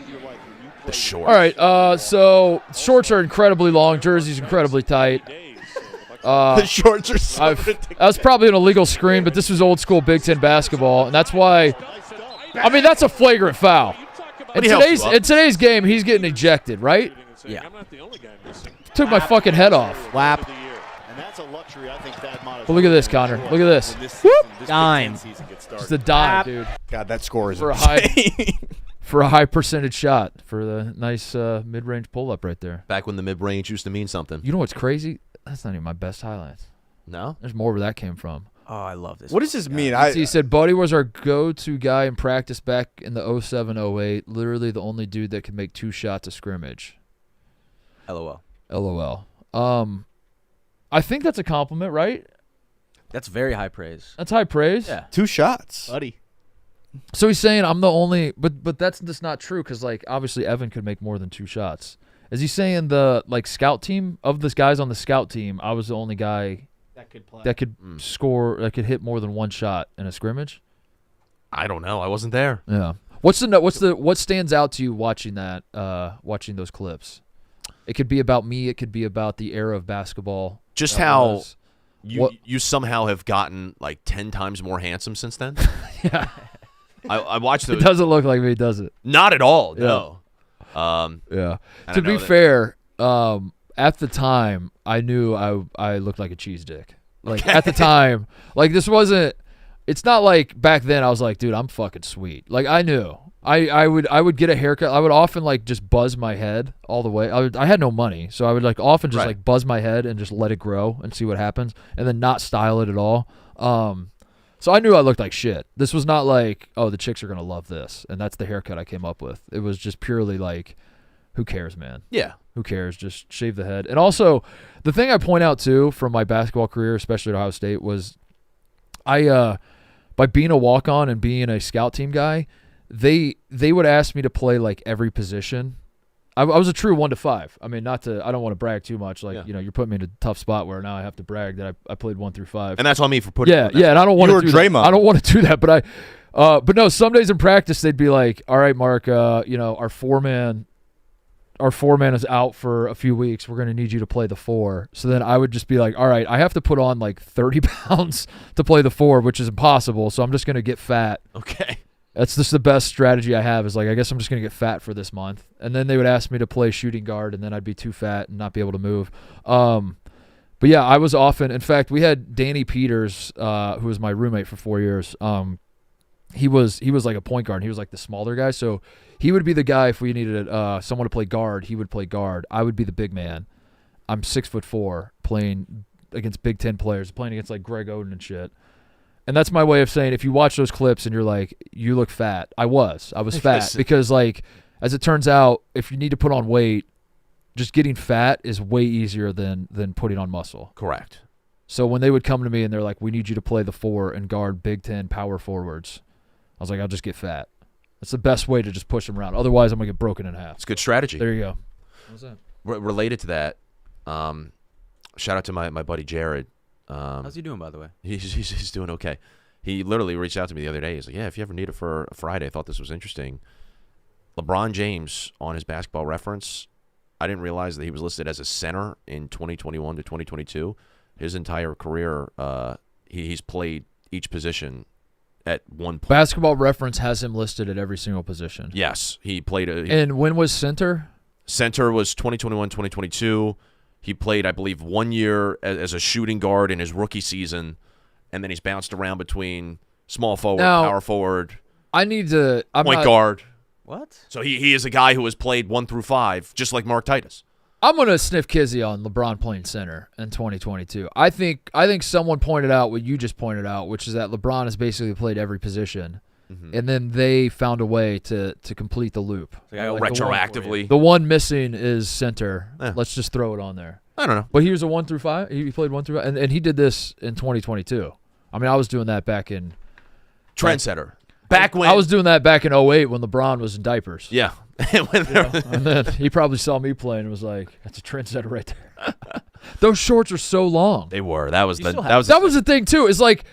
The short. All right. So shorts are incredibly long. Jerseys incredibly tight. The shorts are so That was probably an illegal screen, but this was old school Big Ten basketball, and that's why. I mean, that's a flagrant foul. In today's game, he's getting ejected, right? Yeah. Took my fucking head off. Flap. But look at this, Connor. Look at this. Whoop! Dime. Just a dime, dude. God, that score is For a insane. high percentage shot for the nice mid-range pull-up right there. Back when the mid-range used to mean something. You know what's crazy? That's not even my best highlights. No? There's more where that came from. Oh, I love this. What does this mean? He said, Buddy was our go-to guy in practice back in the 07-08. Literally the only dude that could make 2 shots of scrimmage. LOL. LOL. I think that's a compliment, right? That's very high praise. That's high praise. Yeah. 2 shots. Buddy. So he's saying I'm the only, but that's just not true because obviously Evan could make more than 2 shots. Is he saying the scout team of the guys on the scout team? I was the only guy That could play. that could score, that could hit more than 1 shot in a scrimmage. I don't know. I wasn't there. Yeah. What stands out to you watching that? Watching those clips. It could be about me. It could be about the era of basketball. Just that how was. you somehow have gotten 10 times more handsome since then. Yeah. I watched those. It doesn't look like me, does it? Not at all. No. Yeah. I To don't be know that- fair, at the time, I knew I looked like a cheese dick. At the time, this wasn't. It's not like back then. I was like, dude, I'm fucking sweet. I knew. I would get a haircut. I would often just buzz my head all the way. I had no money, so I would often just buzz my head and just let it grow and see what happens, and then not style it at all. So I knew I looked like shit. This was not oh, the chicks are gonna love this, and that's the haircut I came up with. It was just purely who cares, man? Yeah. Who cares? Just shave the head. And also, the thing I point out too from my basketball career, especially at Ohio State, was by being a walk-on and being a scout team guy, they would ask me to play every position. I was a true 1 to 5. I mean, I don't want to brag too much. You're putting me in a tough spot where now I have to brag that I played 1 through 5. And that's on me for putting. Yeah, and I don't want to do Draymond. that. I don't want to do that, but but no. Some days in practice they'd be like, "All right, Mark, our four-man is out for a few weeks. We're going to need you to play the 4." So then I would just be like, all right, I have to put on 30 pounds to play the 4, which is impossible. So I'm just going to get fat. Okay. That's just the best strategy I have is I guess I'm just going to get fat for this month. And then they would ask me to play shooting guard, and then I'd be too fat and not be able to move. But yeah, I was often, in fact, we had Danny Peters, who was my roommate for 4 years. He was like a point guard. He was the smaller guy. So he would be the guy if we needed someone to play guard. He would play guard. I would be the big man. I'm 6'4", playing against Big Ten players, playing against Greg Oden and shit. And that's my way of saying if you watch those clips and you're you look fat. I was fat because as it turns out, if you need to put on weight, just getting fat is way easier than putting on muscle. Correct. So when they would come to me and they're like, we need you to play the 4 and guard Big Ten power forwards, I was like, I'll just get fat. That's the best way to just push them around. Otherwise, I'm going to get broken in half. It's good strategy. There you go. What's that? Related to that, shout out to my buddy Jared. How's he doing, by the way? He's doing okay. He literally reached out to me the other day. He's like, yeah, if you ever need it for a Friday, I thought this was interesting. LeBron James on his Basketball Reference, I didn't realize that he was listed as a center in 2021 to 2022. His entire career, he's played each position at one point. Basketball Reference has him listed at every single position. Yes, he played and when was center? Center was 2021, 2022. He played, I believe, 1 year as a shooting guard in his rookie season, and then he's bounced around between small forward, power forward, point guard. What? So he is a guy who has played 1 through 5, just like Mark Titus. I'm gonna sniff Kizzy on LeBron playing center in 2022. I think someone pointed out what you just pointed out, which is that LeBron has basically played every position, and then they found a way to complete the loop. Retroactively. The one missing is center. Let's just throw it on there. I don't know. But he was a 1 through 5. He played 1 through 5, and he did this in 2022. I mean, I was doing that back in trendsetter. Back when I was doing that back in 2008 when LeBron was in diapers. Yeah. And then he probably saw me playing and was like, "That's a trendsetter right there." Those shorts are so long. They were. That was the thing too. Is like,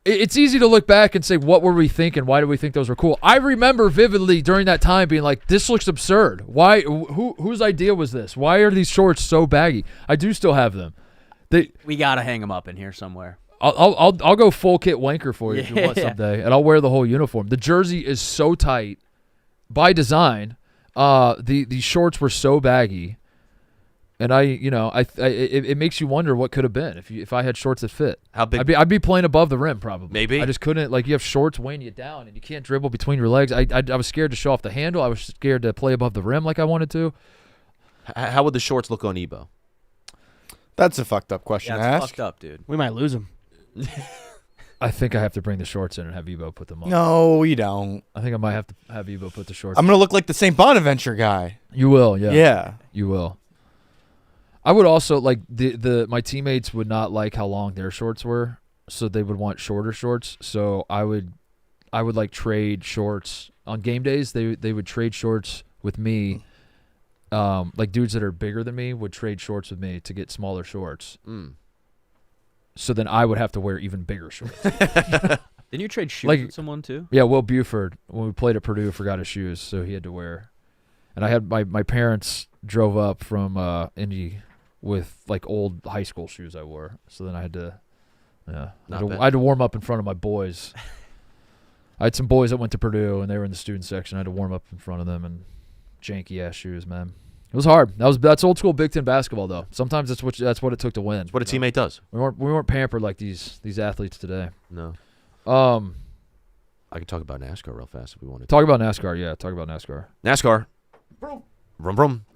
it's easy to look back and say, "What were we thinking? Why did we think those were cool?" I remember vividly during that time being like, "This looks absurd. Why? Whose idea was this? Why are these shorts so baggy?" I do still have them. We gotta hang them up in here somewhere. I'll go full kit wanker for you if you want someday, and I'll wear the whole uniform. The jersey is so tight by design. The shorts were so baggy, and it makes you wonder what could have been if I had shorts that fit. How big? I'd be playing above the rim probably. Maybe. I just couldn't. Like, you have shorts weighing you down, and you can't dribble between your legs. I was scared to show off the handle. I was scared to play above the rim like I wanted to. How would the shorts look on Ebo? That's a fucked up question to ask. Fucked up, dude. We might lose him. I think I have to bring the shorts in and have Ebo put them on. No, you don't. I think I might have to have Ebo put the shorts. I'm gonna look like the St. Bonaventure guy. You will, yeah. Yeah, you will. I would also like my teammates would not like how long their shorts were, so they would want shorter shorts. So I would like trade shorts on game days. They would trade shorts with me. Like dudes that are bigger than me would trade shorts with me to get smaller shorts. So then I would have to wear even bigger shorts. Didn't you trade shoes with someone too? Yeah, Will Buford, when we played at Purdue, forgot his shoes, so he had to wear. And I had my parents drove up from Indy with like old high school shoes I wore. So then I had to, I had to warm up in front of my boys. I had some boys that went to Purdue and they were in the student section. I had to warm up in front of them in janky ass shoes, man. It was hard. That's old school Big Ten basketball, though. Sometimes that's what it took to win. It's what a teammate does. We weren't pampered like these athletes today. No. I could talk about NASCAR real fast if we wanted to. Talk about NASCAR, yeah. Talk about NASCAR. NASCAR. Vroom, vroom.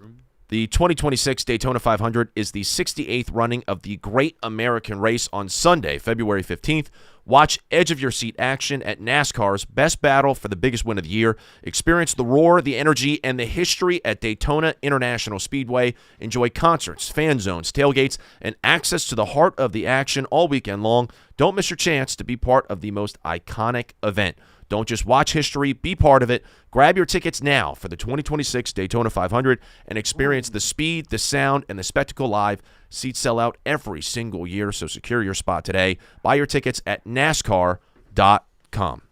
The 2026 Daytona 500 is the 68th running of the Great American Race on Sunday, February 15th. Watch edge-of-your-seat action at NASCAR's best battle for the biggest win of the year. Experience the roar, the energy, and the history at Daytona International Speedway. Enjoy concerts, fan zones, tailgates, and access to the heart of the action all weekend long. Don't miss your chance to be part of the most iconic event. Don't just watch history, be part of it. Grab your tickets now for the 2026 Daytona 500 and experience the speed, the sound, and the spectacle live. Seats sell out every single year, so secure your spot today. Buy your tickets at NASCAR.com.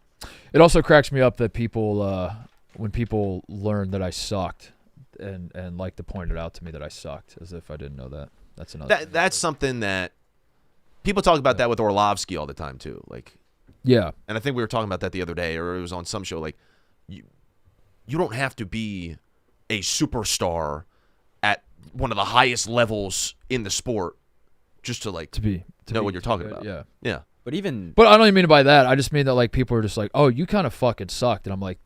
It also cracks me up that people, when people learn that I sucked and like to point it out to me that I sucked, as if I didn't know that. That's another. That's something that people talk about that with Orlovsky all the time too. Like, yeah, and I think we were talking about that the other day, or it was on some show. Like, you don't have to be a superstar at one of the highest levels in the sport just to know what you're talking about. Yeah. But I don't even mean by that. I just mean that like people are just like, oh, you kind of fucking sucked, and I'm like,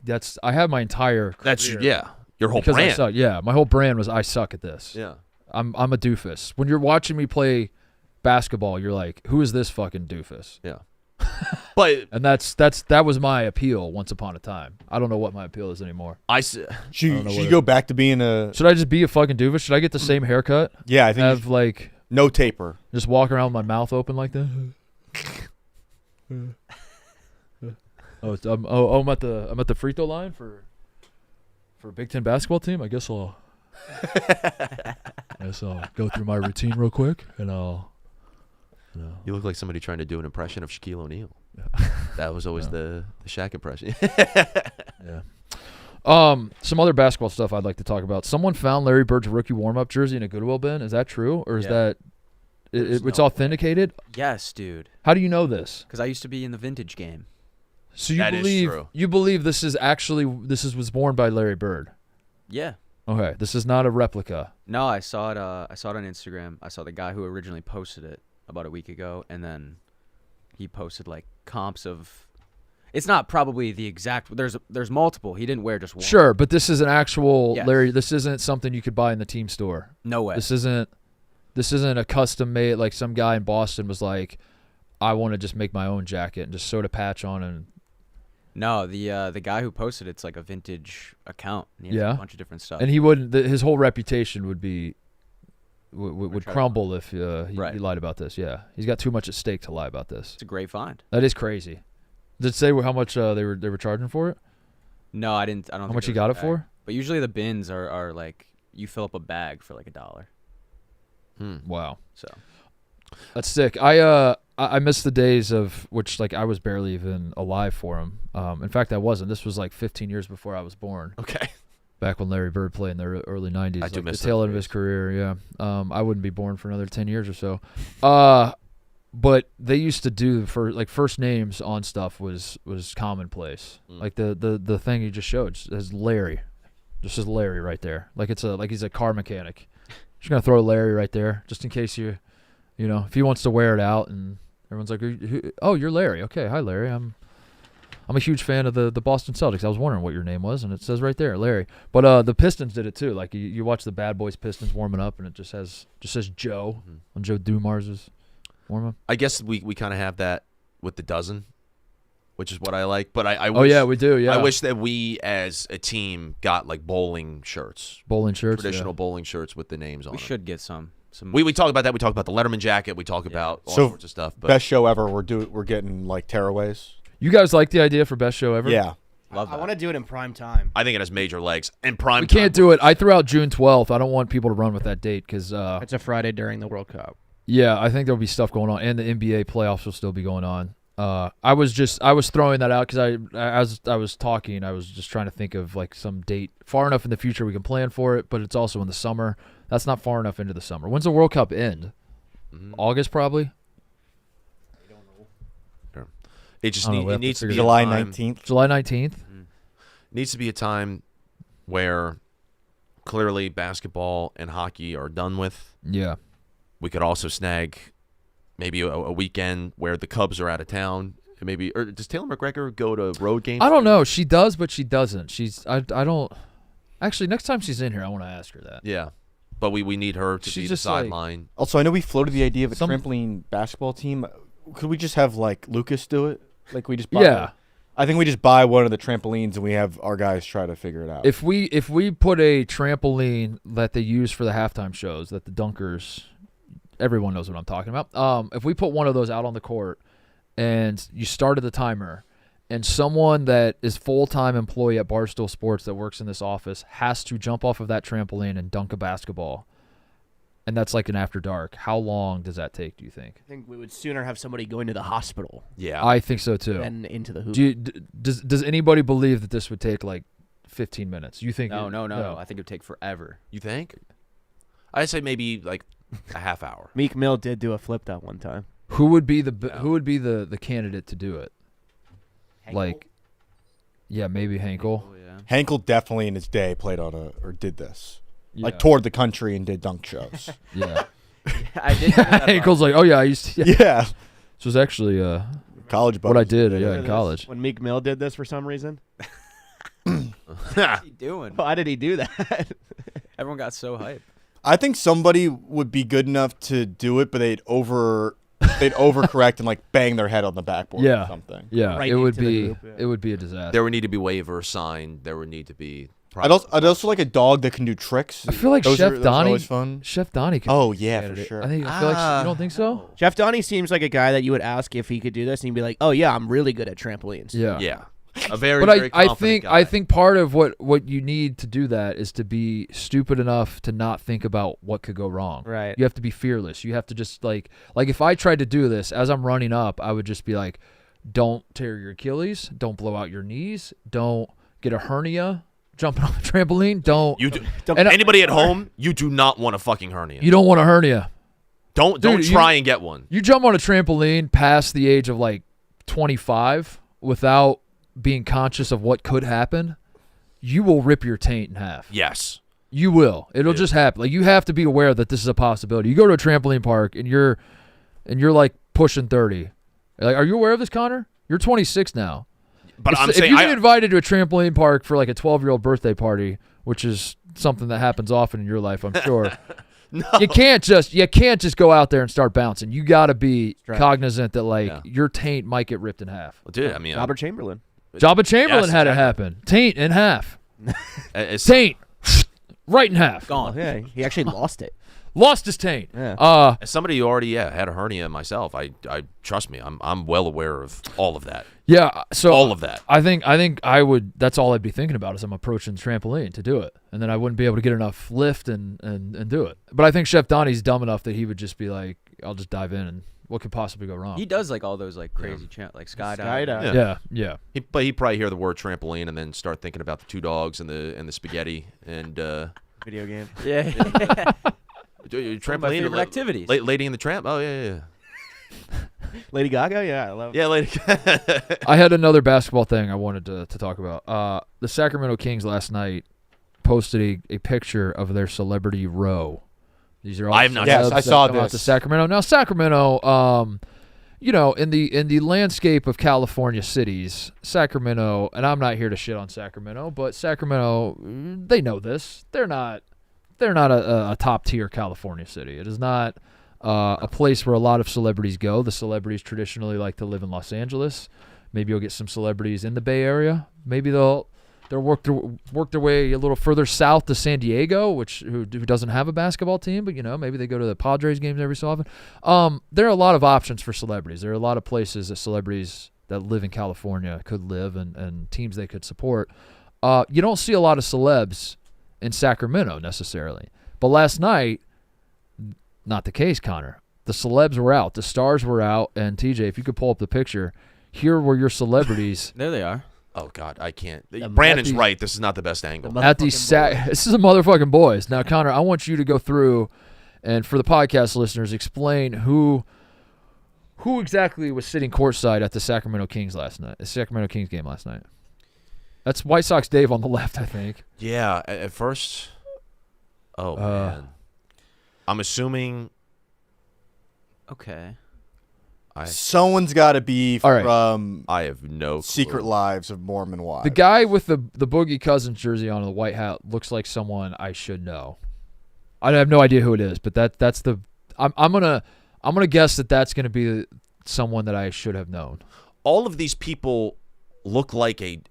I have my entire career your whole brand. I suck. Yeah, my whole brand was I suck at this. Yeah, I'm a doofus. When you're watching me play basketball, you're like, who is this fucking doofus? Yeah. But that was my appeal once upon a time. I don't know what my appeal is anymore. Should you go back to being a? Should I just be a fucking doofus? Should I get the same haircut? Yeah, I think have like no taper. Just walk around with my mouth open like that. I'm at the free throw line for a Big Ten basketball team. I guess I'll go through my routine real quick and I'll. No. You look like somebody trying to do an impression of Shaquille O'Neal. That was always the Shaq impression. Yeah. Some other basketball stuff I'd like to talk about. Someone found Larry Bird's rookie warm-up jersey in a Goodwill bin. Is that true, or is that it's authenticated? Yes, dude. How do you know this? Because I used to be in the vintage game. So That is true. you believe this was worn by Larry Bird? Yeah. Okay, this is not a replica. No, I saw it. I saw it on Instagram. I saw the guy who originally posted it about a week ago, and then he posted like comps of. It's not probably the exact. There's multiple. He didn't wear just one. Sure, but this is an actual Yes. Larry. This isn't something you could buy in the team store. No way. This isn't a custom made. Like some guy in Boston was like, I want to just make my own jacket and just sewed a patch on and. No, the guy who posted it's like a vintage account. And he has a bunch of different stuff. And he wouldn't. His whole reputation would crumble if he lied about this. Yeah, he's got too much at stake to lie about this. It's a great find. That is crazy. Did it say how much they were charging for it? No, I didn't. I don't. How much you got it for? But usually the bins are like you fill up a bag for like $1. Wow. So that's sick. I miss the days of which like I was barely even alive for him. In fact, I wasn't. This was like 15 years before I was born. Okay. Back when Larry Bird played in the early 90s. I do miss the tail those end of his days. career, yeah. I wouldn't be born for another 10 years or so. But they used to do for like first names on stuff was commonplace. Like the thing you just showed says Larry. Just says Larry right there. Like he's a car mechanic. Just gonna throw Larry right there just in case if he wants to wear it out and everyone's like, oh, you're Larry. Okay, hi Larry. I'm a huge fan of the Boston Celtics. I was wondering what your name was, and it says right there, Larry. But the Pistons did it too. Like you watch the Bad Boys Pistons warming up, and it just says Joe on Joe Dumars's warm up. I guess we kind of have that with the dozen, which is what I like. But I wish, we do. Yeah, I wish that we as a team got like bowling shirts, traditional bowling shirts with the names on we them. should get some. We talk about that. We talk about the Letterman jacket. We talk about all sorts of stuff. But Best show ever. We're getting like tearaways. You guys like the idea for best show ever? Yeah. Love that. I want to do it in prime time. I think it has major legs. And prime We can't do it. I threw out June 12th. I don't want people to run with that date because It's a Friday during the World Cup. yeah, I think there'll be stuff going on, and the NBA playoffs will still be going on. I was throwing that out because as I was talking, I was just trying to think of like some date far enough in the future we can plan for it, but it's also in the summer. That's not far enough into the summer. When's the World Cup end? August probably. It just it needs to be July a time, 19th. July 19th. Needs to be a time where clearly basketball and hockey are done with. Yeah. We could also snag maybe a weekend where the Cubs are out of town. Maybe or does Taylor McGregor go to road games? I don't know. She does, but she doesn't. I don't. Actually, next time she's in here, I want to ask her that. Yeah, but we need her to She's be the just like- sideline. Also, I know we floated the idea of a Some- trampoline basketball team. Could we just have like Lucas do it? Like we just buy Yeah. I think we just buy one of the trampolines and we have our guys try to figure it out. If we put a trampoline that they use for the halftime shows that the dunkers, everyone knows what I'm talking about. If we put one of those out on the court and you started the timer and someone that is full-time employee at Barstool Sports that works in this office has to jump off of that trampoline and dunk a basketball, and that's like an after dark, how long does that take, do you think? I think we would sooner have somebody going to the hospital Yeah, I think so too. than into the hoop. Does anybody believe that this would take like 15 minutes? You think? No. I think it would take forever. you think? I'd say maybe like a half hour. Meek Mill did do a flip that one time. Who would be the candidate to do it? Like, yeah, maybe Hankel. Oh yeah. Hankel definitely in his day played on or did this. Yeah. Like toured the country and did dunk shows. Yeah. I did. hear that Hankel's like, oh yeah, I used to. Yeah. Yeah. This was actually College what I buddies. did. Yeah, Remember in this? college. When Meek Mill did this for some reason. What's he doing? Why did he do that? Everyone got so hyped. I think somebody would be good enough to do it, but they'd overcorrect and like bang their head on the backboard or Yeah. something. Yeah, Right it would into the be hoop, yeah. it would be a disaster. There would need to be waivers signed. There would need to be. I'd also like a dog that can do tricks. I feel like Those Chef are Donnie. always fun. Chef Donnie. Could Oh, be a yeah, for candidate. sure. I feel like you don't think so? Jeff Donnie seems like a guy that you would ask if he could do this, and he'd be like, "Oh yeah, I'm really good at trampolines." Yeah. Yeah, a very. But very I confident think guy. I think part of what you need to do that is to be stupid enough to not think about what could go wrong. Right. You have to be fearless. You have to just like if I tried to do this as I'm running up, I would just be like, don't tear your Achilles, don't blow out your knees, don't get a hernia, jumping off a trampoline. Don't. You do, And anybody at home, you do not want a fucking hernia. You don't want a hernia. Don't Dude, try and get one. You jump on a trampoline past the age of like 25 without being conscious of what could happen, you will rip your taint in half. Yes. You will. It'll just happen. Like, you have to be aware that this is a possibility. You go to a trampoline park and you're like pushing 30. Like, are you aware of this, Connor? You're 26 now. But I'm if saying you get invited to a trampoline park for like a 12-year-old birthday party, which is something that happens often in your life, I'm sure. No. You can't just go out there and start bouncing. You got to be cognizant that your taint might get ripped in half. Well, dude, I mean, Robert Chamberlain. Jabba Chamberlain Yes, had it exactly. happen. Taint in half. It's- Taint right in half. Gone. Oh, yeah, he actually lost it. Lost his taint. Yeah. As somebody who already had a hernia myself, I trust me, I'm well aware of all of that. Yeah, so All of that. I think I would. That's all I'd be thinking about as I'm approaching the trampoline to do it, and then I wouldn't be able to get enough lift and do it. But I think Chef Donnie's dumb enough that he would just be like, "I'll just dive in, and what could possibly go wrong?" He does like all those like crazy like skydiving. Skydive. Yeah. But he'd probably hear the word trampoline and then start thinking about the two dogs and the spaghetti and Video game. Yeah. trampoline. favorite activities. Lady in the Tramp. Oh yeah. Lady Gaga. Yeah, I love. Yeah, lady. I had another basketball thing I wanted to talk about. The Sacramento Kings last night posted a picture of their celebrity row. These are all I have not. Yes, celebs I that saw come out to this. Sacramento. Now Sacramento, in the landscape of California cities, Sacramento, and I'm not here to shit on Sacramento, but Sacramento, they know this. They're not a top tier California city. It is not a place where a lot of celebrities go. The celebrities traditionally like to live in Los Angeles. Maybe you'll get some celebrities in the Bay Area. Maybe they'll work their way a little further south to San Diego, who doesn't have a basketball team, but maybe they go to the Padres games every so often. There are a lot of options for celebrities. There are a lot of places that celebrities that live in California could live and teams they could support. You don't see a lot of celebs in Sacramento necessarily, but last night, not the case, Connor. The celebs were out, the stars were out, and TJ, if you could pull up the picture, here were your celebrities. There they are. Oh God, I can't. Brandon's right. This is not the best angle. At these this is a motherfucking boys. Now, Connor, I want you to go through, and for the podcast listeners, explain who exactly was sitting courtside at the Sacramento Kings game last night. That's White Sox Dave on the left, I think. Yeah, at first. Oh man, I'm assuming. Okay. Someone's got to be All right. from I have no Secret clue. Lives of Mormon Wives. The guy with the Boogie Cousins jersey on, the white hat, looks like someone I should know. I have no idea who it is, but that's the. I'm gonna guess that's gonna be someone that I should have known. All of these people look like a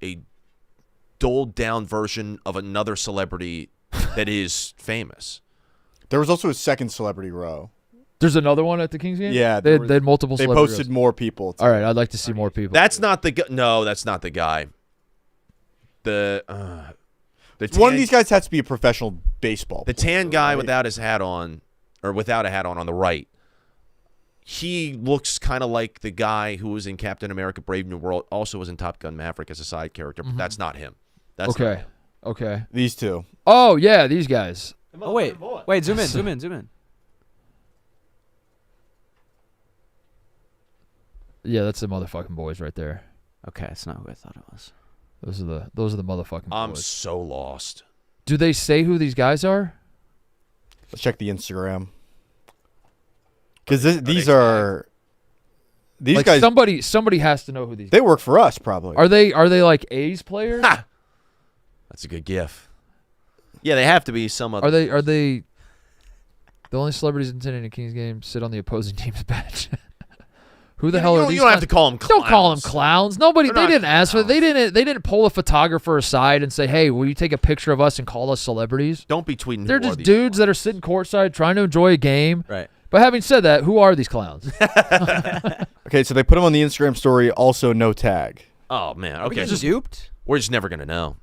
doled down version of another celebrity that is famous. There was also a second celebrity row. There's another one at the Kings game? Yeah, They had multiple They celebrities. posted more people. All right, I'd like to see more people. That's not the guy. No, that's not the guy. The One of these guys has to be a professional baseball The player, tan guy right? without his hat on, or without a hat on the right, he looks kind of like the guy who was in Captain America Brave New World, also was in Top Gun Maverick as a side character, but that's not him. That's not okay. him. Okay. These two. Oh, yeah, these guys. Oh wait, zoom in. Yeah, that's the motherfucking boys right there. Okay, that's not who I thought it was. Those are the motherfucking I'm boys. so lost. Do they say who these guys are? Let's check the Instagram. Because these they are these Like guys. somebody has to know who these They work for us, probably. are. They like A's players? Ha! That's a good gif. Yeah, they have to be some other. Are they the only celebrities attending a Kings game sit on the opposing team's bench? Who the hell are these? You don't have to call them clowns. Don't call them clowns. Nobody. They're They not didn't ask for. clowns. They didn't pull a photographer aside and say, "Hey, will you take a picture of us and call us celebrities?" Don't be tweeting. They're who are just these dudes that are sitting courtside trying to enjoy a game. Right. But having said that, who are these clowns? Okay, so they put them on the Instagram story. Also, no tag. Oh man. Okay. Okay. Just duped. We're just never gonna know.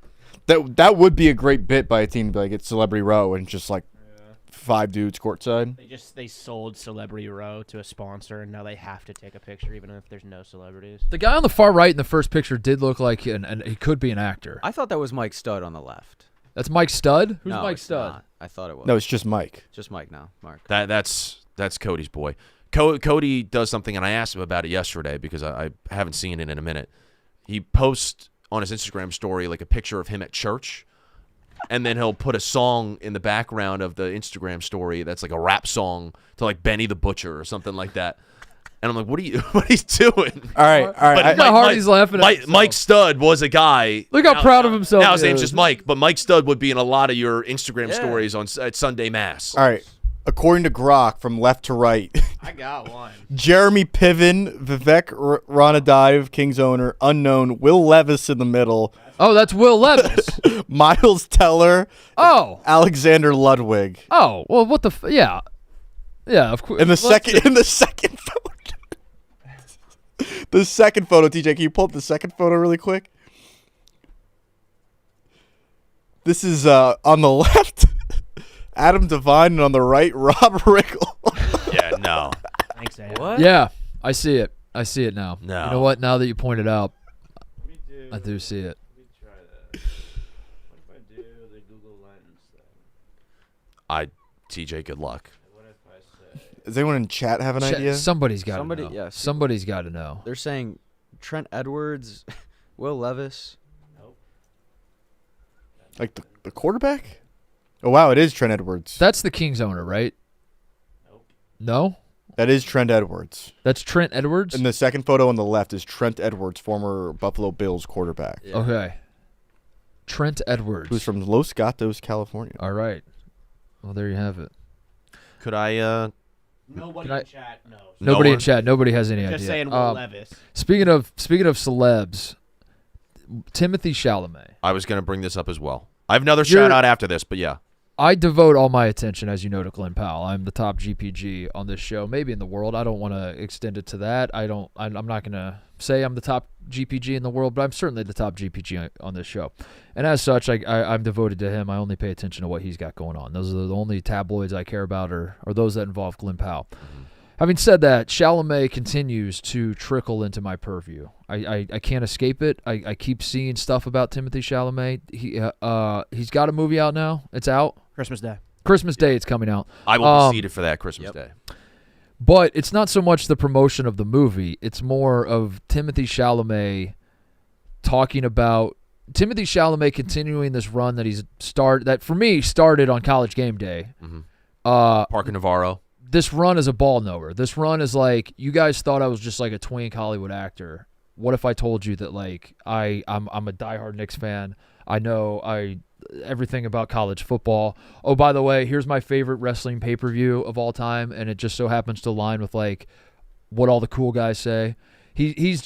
That would be a great bit by a team to be like, it's Celebrity Row and just like 5 dudes courtside. They sold Celebrity Row to a sponsor, and now they have to take a picture even if there's no celebrities. The guy on the far right in the first picture did look like and he could be an actor. I thought that was Mike Stud on the left. That's Mike Stud? Who's No, Mike it's Stud? not. I thought it was. No, it's just Mike. Just Mike now, Mark. That's Cody's boy. Cody does something, and I asked him about it yesterday because I haven't seen it in a minute. He posts on his Instagram story like a picture of him at church, and then he'll put a song in the background of the Instagram story that's like a rap song to like Benny the Butcher or something like that. And I'm like, what are you doing? All right. Look how hard he's laughing at Mike Stud was a guy. Look how proud of himself Now his he name's is. just Mike, but Mike Stud would be in a lot of your Instagram stories at Sunday Mass. All right. According to Grok, from left to right, I got one. Jeremy Piven, Vivek Ranadive, Kings owner, unknown, Will Levis in the middle, Oh, that's Will Levis. Miles Teller, Oh. Alexander Ludwig. Oh, well, what the yeah. Yeah, of course. In the second photo. The second photo, TJ, can you pull up the second photo really quick? This is on the left, Adam Devine, and on the right, Rob Riggle. Yeah, no. Thanks, Adam. What? Yeah, I see it. I see it now. No. You know what? Now that you point it out, I do see it. Let me try that. What if I do the Google Lens thing? TJ, good luck. What if I say... Does anyone in chat have an idea? Somebody's got to Somebody- know. yeah, Somebody's got to know. They're saying Trent Edwards, Will Levis. Nope. Like the quarterback? Oh, wow, it is Trent Edwards. That's the Kings owner, right? Nope. No? That is Trent Edwards. That's Trent Edwards? And the second photo on the left is Trent Edwards, former Buffalo Bills quarterback, Okay. Trent Edwards. who's from Los Gatos, California. All right. Well, there you have it. Could I? Nobody Can I- in chat knows. Nobody in one? chat. Nobody has any Just idea. saying Will Levis. Speaking of celebs, Timothee Chalamet. I was going to bring this up as well. I have another You're- shout out after this, but yeah. I devote all my attention, as you know, to Glenn Powell. I'm the top GPG on this show, maybe in the world. I don't want to extend it to that. I'm not going to say I'm the top GPG in the world, but I'm certainly the top GPG on this show. And as such, I'm devoted to him. I only pay attention to what he's got going on. Those are the only tabloids I care about are those that involve Glenn Powell. Having said that, Chalamet continues to trickle into my purview. I can't escape it. I keep seeing stuff about Timothee Chalamet. He's got a movie out now. It's out. Christmas Day. Christmas Day it's coming out. I will be seated for that Christmas Day. But it's not so much the promotion of the movie. It's more of Timothee Chalamet talking about Timothee Chalamet continuing this run that for me started on College Game Day. Parker Navarro. This run is a ball knower. This run is like, you guys thought I was just like a twink Hollywood actor. What if I told you that like I'm a diehard Knicks fan? I know everything about college football. Oh, by the way, here's my favorite wrestling pay-per-view of all time, and it just so happens to align with like what all the cool guys say. He's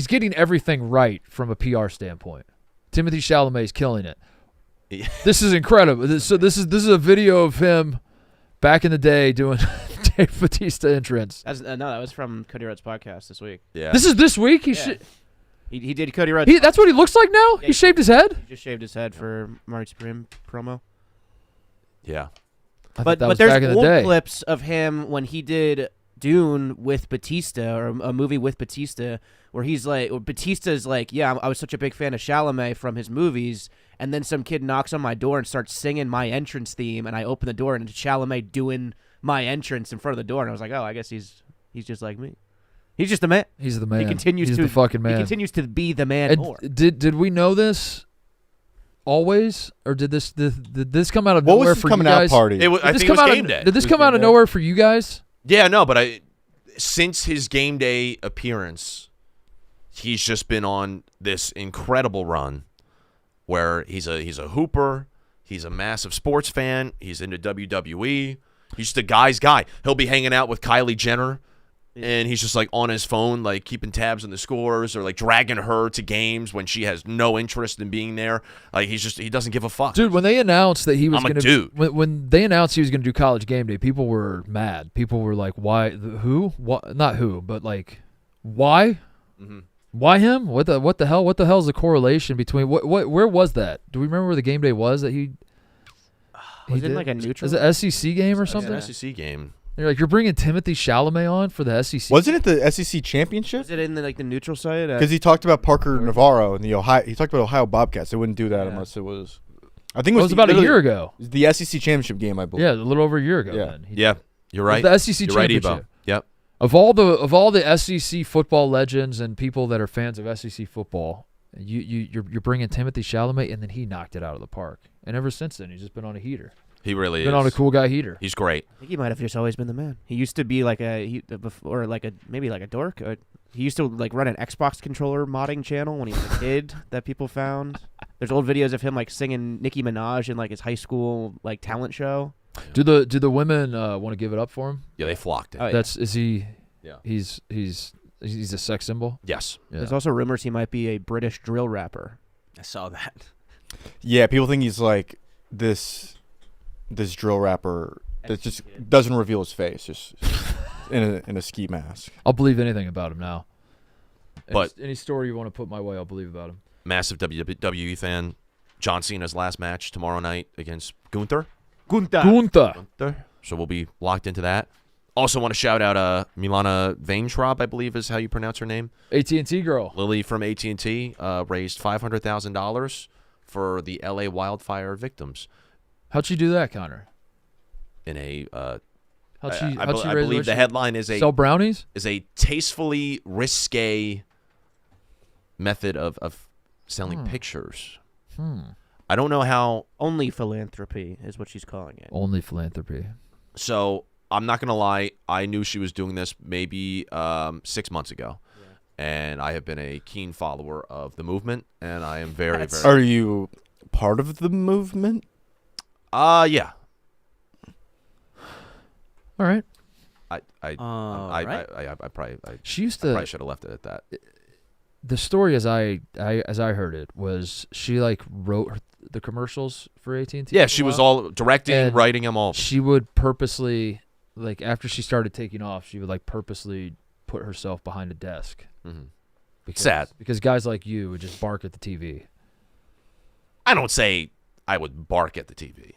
getting everything right from a PR standpoint. Timothee Chalamet is killing it. Yeah. This is incredible. So this is a video of him back in the day doing Dave Bautista entrance. No, that was from Cody Rhodes' podcast this week. Yeah. This is this week. He did Cody Rhodes. That's what he looks like now. Yeah, He shaved his head. He just shaved his head for Marty Supreme promo. Yeah. I thought But that was there's back in the old day. clips of him when he did Dune with Batista, or a movie with Batista, where he's like, Batista's like, yeah, I was such a big fan of Chalamet from his movies, and then some kid knocks on my door and starts singing my entrance theme, and I open the door and it's Chalamet doing my entrance in front of the door, and I was like, oh, I guess he's just like me. He's just the man. He's the man. He continues He's to the fucking man. He continues to be the man And more. did we know this always, or did this come out of What nowhere was his for coming you out guys? party? I think it was game day. Did this It was come out game of day. nowhere for you guys? Yeah, no, but since his game day appearance, he's just been on this incredible run where he's a hooper, he's a massive sports fan, he's into WWE, he's just a guy's guy. He'll be hanging out with Kylie Jenner, and he's just like on his phone, like keeping tabs on the scores, or like dragging her to games when she has no interest in being there. Like he doesn't give a fuck. Dude, when they announced that he was I'm a going to dude. when they announced he was going to do College Game Day, people were mad. People were like, "Why? Who? What? Not who, but like, why? Mm-hmm. Why him? What the hell? What the hell is the correlation between where was that? Do we remember where the game day was that he? He Was it did? like a neutral? Is it an SEC game or It's something? an SEC game. You're bringing Timothee Chalamet on for the SEC. Wasn't it the SEC championship? Was it in the neutral site? Because he talked about Parker Navarro and the Ohio. He talked about Ohio Bobcats. They wouldn't do that unless it was. I think It was about a year ago. The SEC championship game, I believe. Yeah, a little over a year ago. Yeah. Then. Yeah, you're right. The SEC You're right, championship. Ebo. Yep. Of all the SEC football legends and people that are fans of SEC football, you're bringing Timothee Chalamet, and then he knocked it out of the park. And ever since then, he's just been on a heater. He really is. Been on a cool guy heater. He's great. I think he might have just always been the man. He used to be like before maybe like a dork. He used to like run an Xbox controller modding channel when he was a kid that people found. There's old videos of him like singing Nicki Minaj in like his high school like talent show. Do the women want to give it up for him? Yeah, they flocked it. Oh, yeah. Is he? Yeah. He's a sex symbol. Yes. Yeah. There's also rumors he might be a British drill rapper. I saw that. Yeah, people think he's like this drill rapper that just doesn't reveal his face, just in a ski mask. I'll believe anything about him now. But- any story you want to put my way, I'll believe about him. Massive WWE fan. John Cena's last match tomorrow night against Gunther. Gunther. So we'll be locked into that. Also want to shout out Milana Vaintrub, I believe is how you pronounce her name. AT&T girl. Lily from AT&T raised $500,000 for the LA wildfire victims How'd she do that, Connor? in a How'd she I raise believe the headline is sell brownies? a tastefully risque method of selling pictures. I don't know how. Only philanthropy is what she's calling it. Only philanthropy. So I'm not gonna lie. I knew she was doing this maybe 6 months ago, and I have been a keen follower of the movement, and I am very. Are you part of the movement? Yeah. All right. I probably She used probably to. should have left it at that. The story, as I heard it, was she like wrote the commercials for AT&T. Yeah, for a she was while. all directing, And writing them all. She would purposely, like after she started taking off, she would like purposely put herself behind a desk. Mhm. Because, Sad. because guys like you would just bark at the TV. I don't say I would bark at the TV,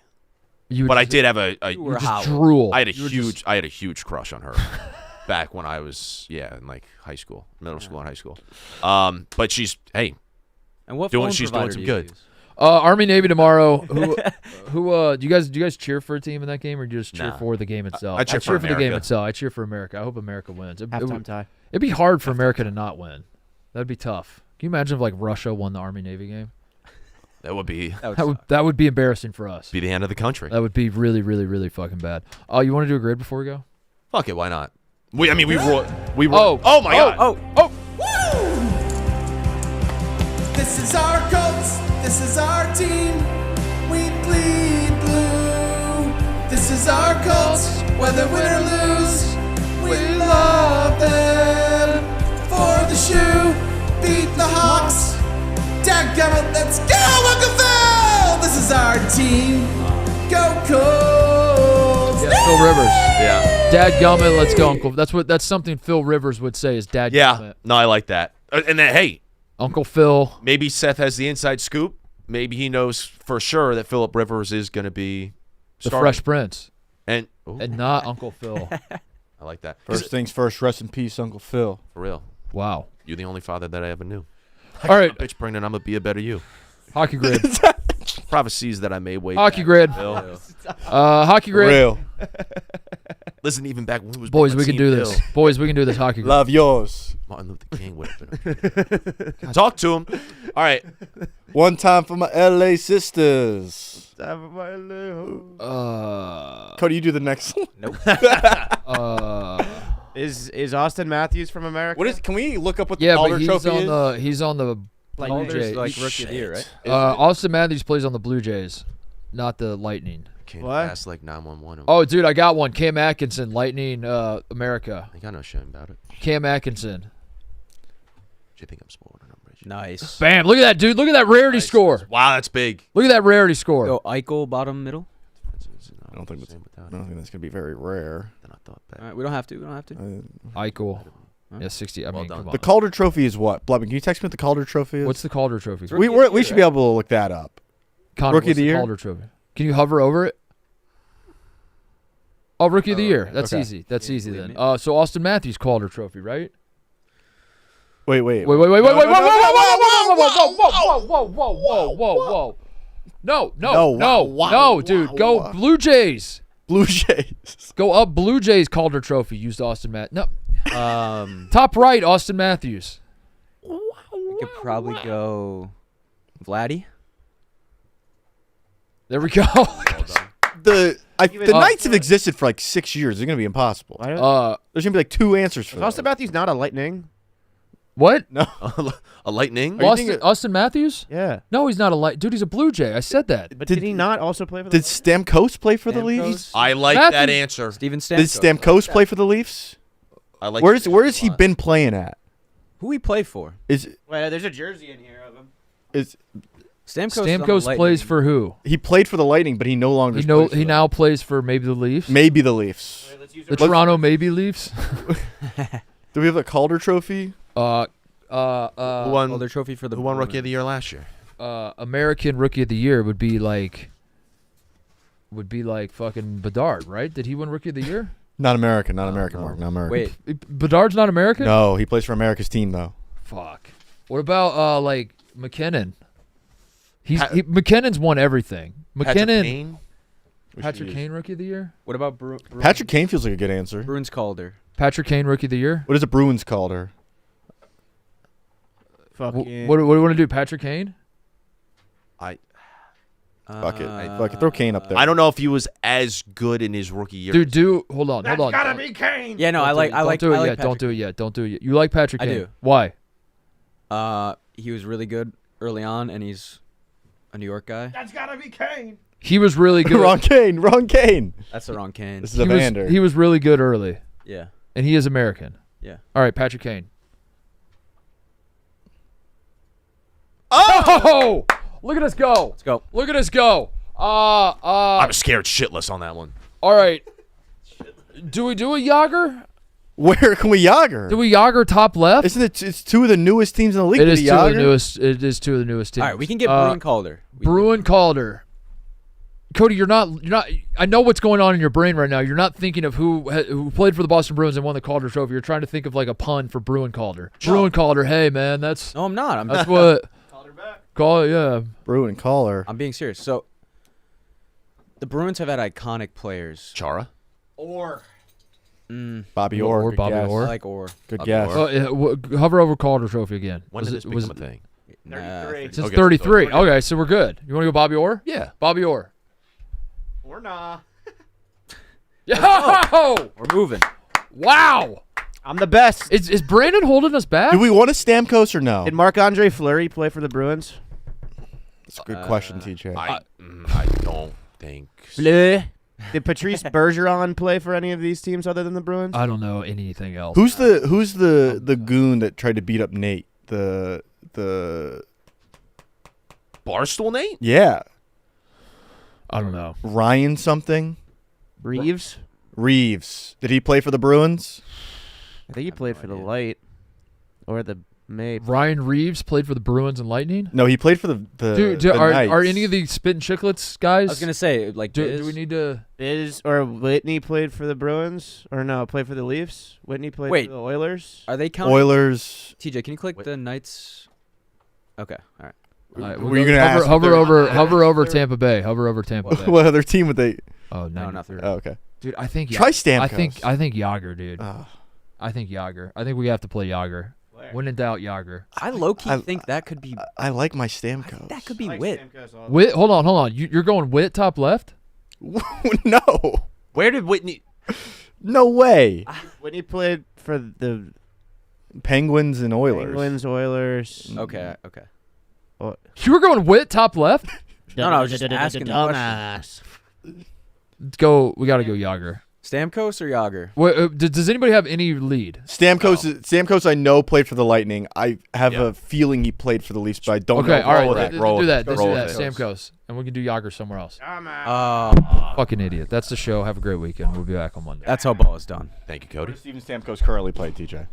You would but I just- did have a you would were just howling. drool. I had a You would huge just- I had a huge crush on her back when I was in like high school, middle school and high school. But she's And what phone she's doing provider some do you good. use? Army Navy tomorrow. Who do you guys cheer for a team in that game, or do you just cheer Nah. for the game itself? I cheer for the game America. itself. I cheer for America. I hope America wins. Halftime tie. It'd be hard for America to not win. That'd be tough. Can you imagine if like Russia won the Army Navy game? That would be That would be embarrassing for us. the end of the country. That would be really, really, really fucking bad. Oh, you want to do a grid before we go? Fuck it, why not? We roll. Oh, my god. This is our Colts. This is our team. We bleed blue. This is our Colts. Whether win or lose, we love them. For the shoe, beat the Hawks. Dadgummit, let's go, Uncle Phil. This is our team. Go Colts. Yeah, Phil Rivers. Yeah. Dadgummit, let's go, Uncle. That's something Phil Rivers would say is Dadgummit. Yeah. No, I like that. And then hey, Uncle Phil. maybe Seth has the inside scoop. Maybe he knows for sure that Philip Rivers is going to be The starting. Fresh Prince. and And not Uncle Phil. I like that. First things first, rest in peace, Uncle Phil. For real. Wow. You're the only father that I ever knew. All right. Bitch pregnant, I'm going to be a better you. Hockey grid. Prophecies that I made way Hockey back, grid. Phil. Hockey grid. Real. Listen, even back when he was Boys, on we can Team do this. Bill, Boys, we can do this hockey grid. Love yours. Martin Luther King would have been. Talk to him. All right. One time for my LA sisters. Cody, you do the next one. Is Austin Matthews from America? What is? Can we look up what the Yeah, Calder but he's Trophy on is? he's on the Like, Blue Calder's Jays. like rookie of the year, right? Austin Matthews plays on the Blue Jays, not the Lightning. Can't What? pass like 911. Oh, dude, I got one. Cam Atkinson, Lightning, America. I got no shame about it. Cam Atkinson. Do you think I'm spoiling a number? Nice. Bam! Look at that, dude. Look at that rarity score. Wow, that's big. Look at that rarity score. Go Eichel bottom middle. I don't think that's. Same without I don't think that's gonna be very rare. Then I thought All back. right, we don't have to. We don't have to. Eichel. Huh? Yeah, 60. I Well mean, done. come on. The Calder Trophy is what? Blubman, can you text me what the Calder Trophy is? What's the Calder Trophy? we should be able to look that up. Connor, Rookie what's of the year? Calder Trophy. Can you hover over it? Oh, Rookie of the Year. okay. That's Okay. easy. That's easy believe then. me. So Austin Matthews Calder Trophy, right? Wait. Wait. Whoa, No, dude. Go Blue Jays. Blue Jays. Go up Blue Jays Calder Trophy. Used Austin No. Top right, Austin Matthews. We could probably go Vladdy. There we go. The Even- Knights have existed for like 6 years. They're gonna be impossible. Why don't- There's gonna be like 2 answers for Is Austin that. Matthews not a Lightning? What? A lightning? Austin Matthews? Yeah. No, he's not a light. Dude, he's a Blue Jay. I said that. But Did- did he not also play for the Did Stamkos play for the Leafs? I like Matthew- that answer. Steven Stamkos. Did Stamkos play for the Leafs? I like. Where has he been playing at? Who he play for? Is Wait, there's a jersey in here of him. Stamkos. Stamkos plays for who? he played for the Lightning, but he no longer. He now plays for maybe the Leafs. maybe the Leafs. Let's use The Toronto maybe Leafs. Do we have a Calder Trophy? Who won? Calder Trophy for the Who won Bruins. Rookie of the Year last year? American Rookie of the Year would be like fucking Bedard, right? Did he win Rookie of the Year? Not American, Mark. Not American. Wait, Bedard's not American? No, he plays for America's team though. Fuck. What about like McKinnon? McKinnon's won everything. McKinnon. Patrick Kane Rookie of the Year? what about Patrick Kane feels like a good answer. Bruins Calder? Patrick Kane Rookie of the Year? What is a Bruins Calder? Fucking. What do we want to do? Patrick Kane? Fuck it. Fuck it. Throw Kane up there. I don't know if he was as good in his rookie year. Dude, hold on. Yeah, no, I like. Don't do it yet. Patrick Don't do it yet. Don't do it yet. You like Patrick I Kane? do. Why? He was really good early on, and he's a New York guy. He was really good. Wrong Kane. That's the wrong Kane. This is Evander. He was really good early, Yeah, and he is American. yeah. All right, Patrick Kane. Oh! Look at us go. Let's go. Look at us go. I was scared shitless on that one. All right. Do we do a Yager? Where can we Yager? Do we Yager top left? Isn't it? It's 2 of the newest teams in the league. It to is two of Yager? the newest. It is 2 of the newest teams. All right, we can get Bruin Calder. Bruin Calder. Cody, you're not. I know what's going on in your brain right now. You're not thinking of who played for the Boston Bruins and won the Calder Trophy. You're trying to think of like a pun for Bruin Calder. Bruin Calder. Hey man, that's No, I'm not. I'm that's what. Call it, yeah. Bruin Caller. I'm being serious. So, the Bruins have had iconic players. Chara? Bobby Orr. Or good Bobby guess. Orr. I like Orr. Good I'll guess. go Orr. Hover over Calder Trophy again. When did this become a thing? Nah, Since Okay, 33. so- Okay, so we're good. You want to go Bobby Orr? Yeah. Bobby Orr. Or nah. Yo! We're moving. Wow! I'm the best. Is Brandon holding us back? Do we want a Stamkos or no? Did Marc-Andre Fleury play for the Bruins? That's a good question, TJ. I don't think so. Fleur. Did Patrice Bergeron play for any of these teams other than the Bruins? I don't know anything else. Who's the goon that tried to beat up Nate? The Barstool Nate? yeah, I don't know. Ryan something. Reeves? Reeves. Did he play for the Bruins? I think he played for the Light. Or the Mapes. Ryan Reeves played for the Bruins and Lightning. No, he played for the Dude, the are Knights. any of these spitting chicklets guys? I was gonna say, like, do we need to? Biz or Whitney played for the Bruins? Or no, played for the Leafs? Whitney played Wait. for the Oilers? Are they counting? Oilers? TJ, can you click the Knights? Okay, all right. All right, Were you gonna ask if hover they're- over Tampa Bay? Hover over Tampa Bay. What other team would they? Oh No, 93. nothing. Oh, okay. Dude, I think Try Stamkos. I think Yager, dude. Oh. I think Yager. I think we have to play Yager. When in doubt, Yager. I low key I- think that could be I like my Stamkos. that could be Wit. Wit, hold on. You're going Wit top left? No, Where did Whitney? no way. Whitney played for the Penguins and Oilers. Penguins, Oilers. Okay, okay. You were going Wit top left? No, I was just asking the question. Dumbass. Let's go. We got to go Yager. Stamkos or Yager? Wait, does anybody have any lead? Stamkos, I know played for the Lightning. I have Yeah. a feeling he played for the Leafs, but I don't Okay, know. all right. roll with it, Do roll with that. it, Let's roll do that. with it. Stamkos. And we can do Yager somewhere else. Oh, Fucking idiot. That's the show. Have a great weekend. We'll be back on Monday. that's how ball is done. Thank you, Cody. Steven Stamkos currently played, TJ.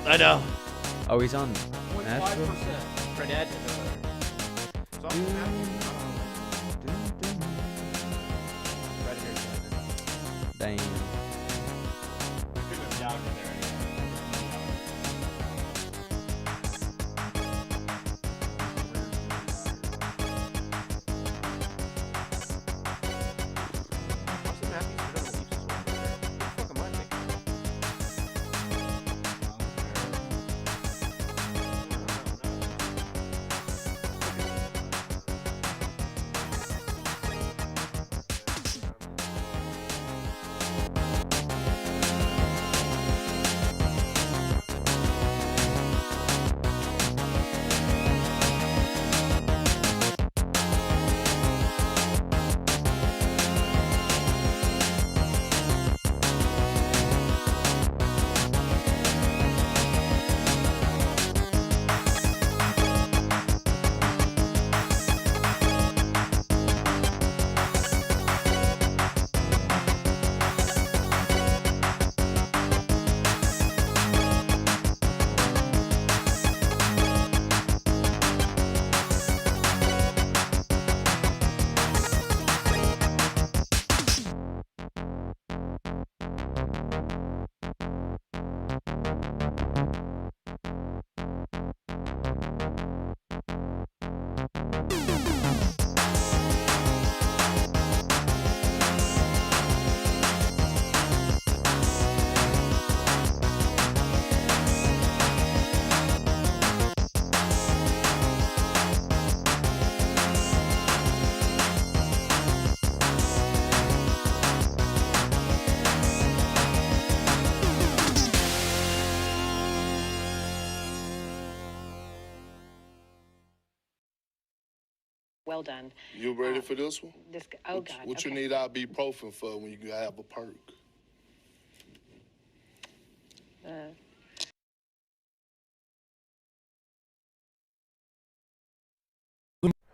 I know. Oh, he's on Nashville? Damn. Well done. You ready for this one? God. What you okay. need ibuprofen for when you have a perk?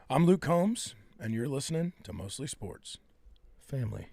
I'm Luke Combs, and you're listening to Mostly Sports. Family.